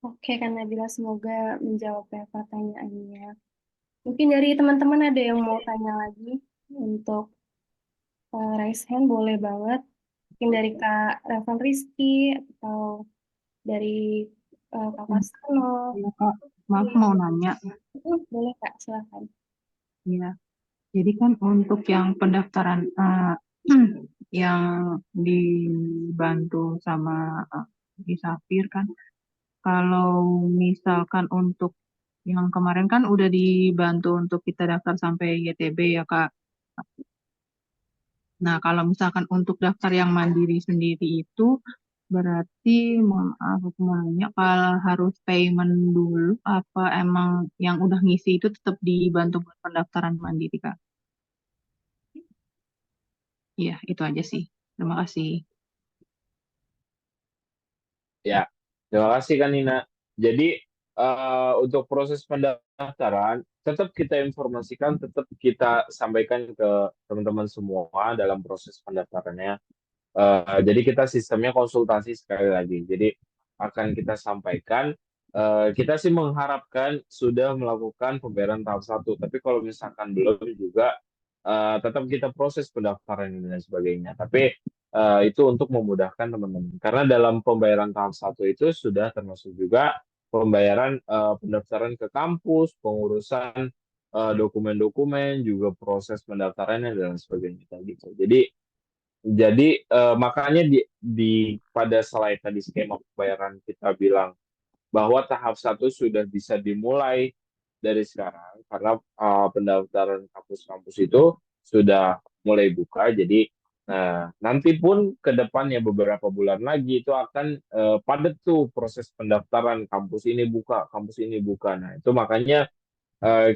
Oke, Kak Nabila, semoga menjawab ya pertanyaannya. Mungkin dari teman-teman ada yang mau tanya lagi untuk raise hand, boleh banget. Mungkin dari Kak Revan Rizky atau dari Kak Fasano. Ya, Kak, maaf mau nanya. Boleh Kak, silakan. Ya, jadi kan untuk yang pendaftaran yang dibantu sama Isafir kan, kalau misalkan untuk yang kemarin kan udah dibantu untuk kita daftar sampai YTB ya Kak. Nah, kalau misalkan untuk daftar yang mandiri sendiri itu berarti mohon maaf aku mau nanya kalau harus payment dulu apa emang yang udah ngisi itu tetap dibantu buat pendaftaran mandiri Kak? Iya, itu aja sih. Terima kasih. Ya, terima kasih kan Nina. Jadi untuk proses pendaftaran tetap kita informasikan, tetap kita sampaikan ke teman-teman semua dalam proses pendaftarannya. Jadi kita sistemnya konsultasi sekali lagi. Jadi akan kita sampaikan. Kita sih mengharapkan sudah melakukan pembayaran tahap satu, tapi kalau misalkan belum juga tetap kita proses pendaftaran dan sebagainya. Tapi itu untuk memudahkan teman-teman. Karena dalam pembayaran tahap satu itu sudah termasuk juga pembayaran pendaftaran ke kampus, pengurusan dokumen-dokumen, juga proses pendaftarannya dan sebagainya gitu. Jadi makanya pada slide tadi skema pembayaran kita bilang bahwa tahap satu sudah bisa dimulai dari sekarang karena pendaftaran kampus-kampus itu sudah mulai buka. Jadi nanti pun ke depannya beberapa bulan lagi itu akan padat tuh proses pendaftaran, kampus ini buka, kampus ini buka. Nah, itu makanya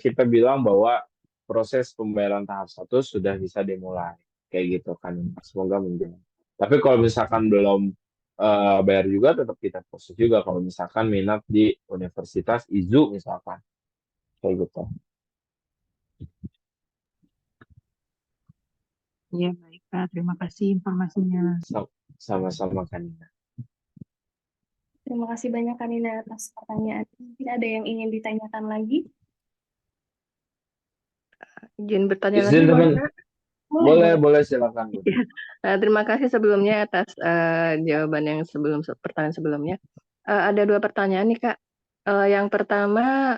kita bilang bahwa proses pembayaran tahap satu sudah bisa dimulai kayak gitu kan. Semoga menjawab. Tapi kalau misalkan belum bayar juga tetap kita proses juga kalau misalkan minat di Universitas IZU misalkan kayak gitu. Iya, baik Kak. Terima kasih informasinya. Sama-sama kan. Terima kasih banyak Kanina atas pertanyaan. Mungkin ada yang ingin ditanyakan lagi? Izin bertanya lagi, Izin boleh, teman, Kak? boleh silakan Bu. Terima kasih sebelumnya atas jawaban yang pertanyaan sebelumnya. Ada 2 pertanyaan nih, Kak. Yang pertama,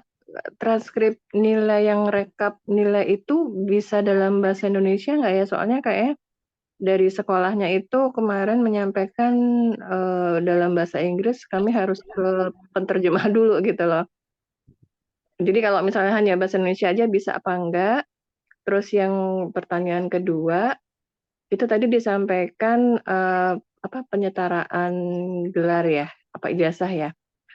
transkrip nilai yang rekap nilai itu bisa dalam bahasa Indonesia nggak ya? Soalnya kayaknya dari sekolahnya itu kemarin menyampaikan dalam bahasa Inggris, kami harus ke penterjemah dulu gitu loh. Jadi kalau misalnya hanya bahasa Indonesia aja bisa apa enggak? Terus yang pertanyaan kedua, itu tadi disampaikan penyetaraan gelar ya, ijazah ya.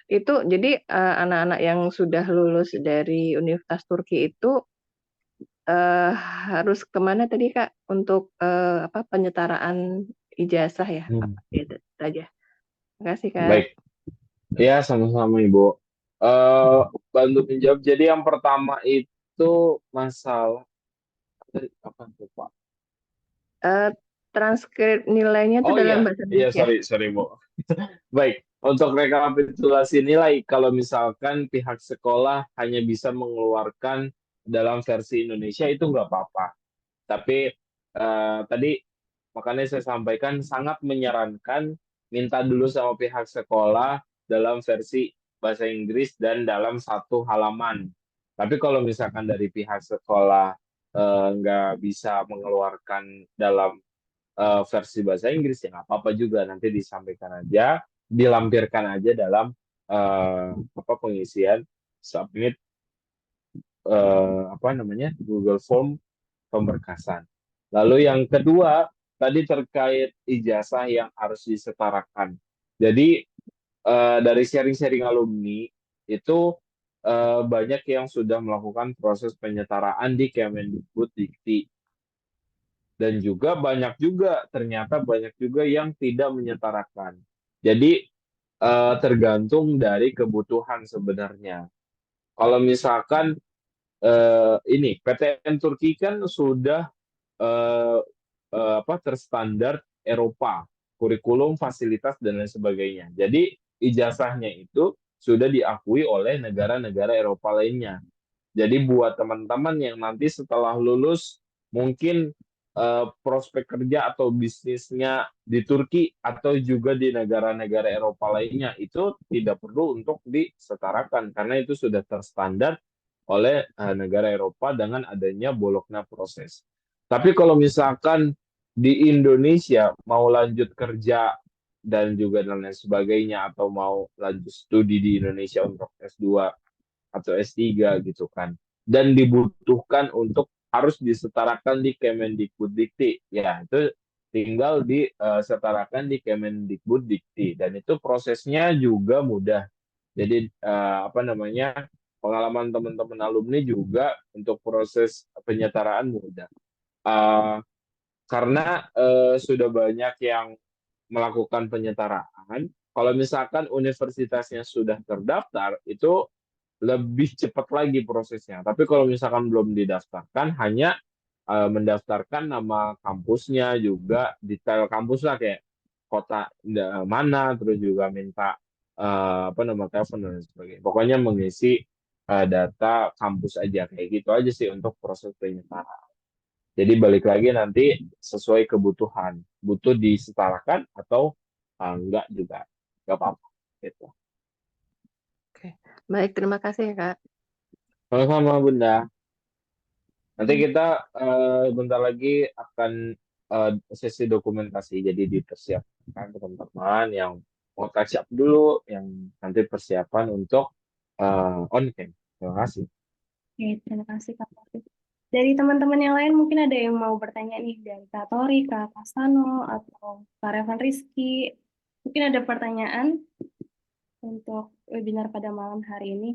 Itu jadi anak-anak yang sudah lulus dari Universitas Turki itu harus kemana tadi Kak untuk penyetaraan ijazah ya? Apa itu aja. Terima kasih Kak. Baik. Ya, sama-sama Ibu. Bantu menjawab. Jadi yang pertama itu masalah apa tuh Pak? Transkrip nilainya itu Oh dalam iya, bahasa iya Indonesia. sorry Bu. Baik, untuk rekapitulasi nilai, kalau misalkan pihak sekolah hanya bisa mengeluarkan dalam versi Indonesia itu nggak apa-apa. Tapi tadi makanya saya sampaikan sangat menyarankan minta dulu sama pihak sekolah dalam versi bahasa Inggris dan dalam satu halaman. Tapi kalau misalkan dari pihak sekolah nggak bisa mengeluarkan dalam versi bahasa Inggris ya nggak apa-apa juga, nanti disampaikan aja, dilampirkan aja dalam pengisian submit Google Form pemberkasan. Lalu yang kedua tadi terkait ijazah yang harus disetarakan. Jadi dari sharing-sharing alumni itu banyak yang sudah melakukan proses penyetaraan di Kemendikbud-Dikti. Dan juga ternyata banyak juga yang tidak menyetarakan. Jadi tergantung dari kebutuhan sebenarnya. Kalau misalkan ini PTN Turki kan sudah terstandar Eropa, kurikulum, fasilitas dan lain sebagainya. Jadi ijazahnya itu sudah diakui oleh negara-negara Eropa lainnya. Jadi buat teman-teman yang nanti setelah lulus mungkin prospek kerja atau bisnisnya di Turki atau juga di negara-negara Eropa lainnya itu tidak perlu untuk disetarakan karena itu sudah terstandar oleh negara Eropa dengan adanya Bologna proses. Tapi kalau misalkan di Indonesia mau lanjut kerja dan juga dan lain sebagainya atau mau lanjut studi di Indonesia untuk S2 atau S3 gitu kan. Dan dibutuhkan untuk harus disetarakan di Kemendikbud-Dikti. Ya, itu tinggal disetarakan di Kemendikbud-Dikti dan itu prosesnya juga mudah. Jadi pengalaman teman-teman alumni juga untuk proses penyetaraan mudah. Karena sudah banyak yang melakukan penyetaraan, Kalau misalkan universitasnya sudah terdaftar, itu lebih cepat lagi prosesnya. Tapi kalau misalkan belum didaftarkan, hanya mendaftarkan nama kampusnya, juga detail kampus lah, kayak kota mana, terus juga minta apa nama telepon dan sebagainya. Pokoknya mengisi data kampus aja, kayak gitu aja sih untuk proses pendaftaran. Jadi balik lagi nanti sesuai kebutuhan, butuh disetarakan atau enggak juga, enggak apa-apa gitu. Oke. Baik, terima kasih ya, Kak. Sama-sama Bunda. Nanti kita bentar lagi akan sesi dokumentasi, jadi dipersiapkan teman-teman yang mau touch up dulu, yang nanti persiapan untuk on cam. Terima kasih. Oke, terima kasih Kak Taufik. Dari teman-teman yang lain mungkin ada yang mau bertanya nih, dari Kak Tori, Kak Kasano, atau Kak Revan Rizky. Mungkin ada pertanyaan untuk webinar pada malam hari ini.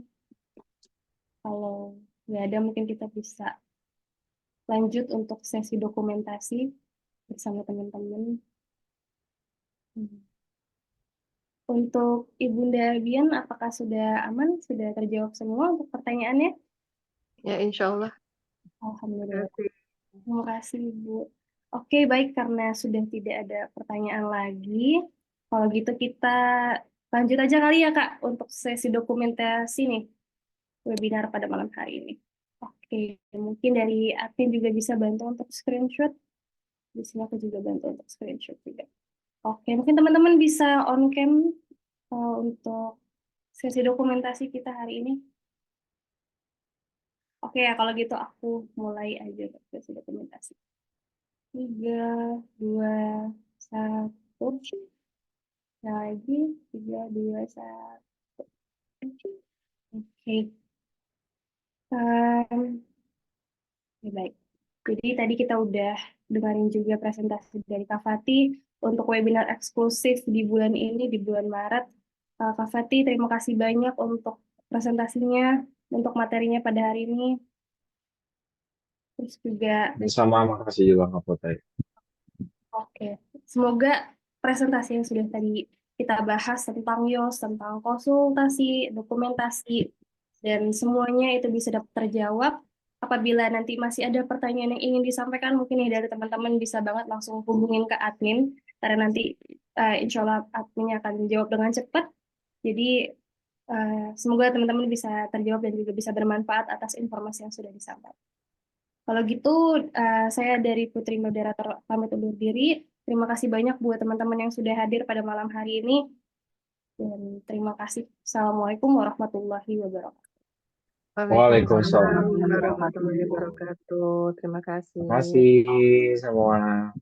Kalau nggak ada, mungkin kita bisa lanjut untuk sesi dokumentasi bersama teman-teman. Untuk Ibunda Bian, apakah sudah aman? Sudah terjawab semua untuk pertanyaannya? Ya, insya Allah. Alhamdulillah. Terima kasih, Ibu. Oke, baik. Karena sudah tidak ada pertanyaan lagi, kalau gitu kita lanjut aja kali ya, Kak, untuk sesi dokumentasi nih, webinar pada malam hari ini. Oke, mungkin dari admin juga bisa bantu untuk screenshot. Di sini aku juga bantu untuk screenshot juga. Oke, mungkin teman-teman bisa on cam untuk sesi dokumentasi kita hari ini. Oke ya, kalau gitu aku mulai aja untuk sesi dokumentasi. 3, 2, 1. Lagi, 3, 2, 1. Oke. Baik. Jadi tadi kita udah dengerin juga presentasi dari Kak Fati untuk webinar eksklusif di bulan ini, di bulan Maret. Kak Fati, terima kasih banyak untuk presentasinya, untuk materinya pada hari ini. Terus juga, Sama, makasih juga Kak Putri. oke, semoga presentasi yang sudah tadi kita bahas tentang YOS, tentang konsultasi, dokumentasi, dan semuanya itu bisa dapat terjawab. Apabila nanti masih ada pertanyaan yang ingin disampaikan, mungkin nih dari teman-teman bisa banget langsung hubungin ke admin, karena nanti insya Allah adminnya akan menjawab dengan cepat. Jadi semoga teman-teman bisa terjawab dan juga bisa bermanfaat atas informasi yang sudah disampaikan. Kalau gitu, saya dari Putri Moderator pamit undur diri. Terima kasih banyak buat teman-teman yang sudah hadir pada malam hari ini. Dan terima kasih. Assalamualaikum warahmatullahi wabarakatuh. Waalaikumsalam. Warahmatullahi wabarakatuh. Terima kasih. Terima kasih semua.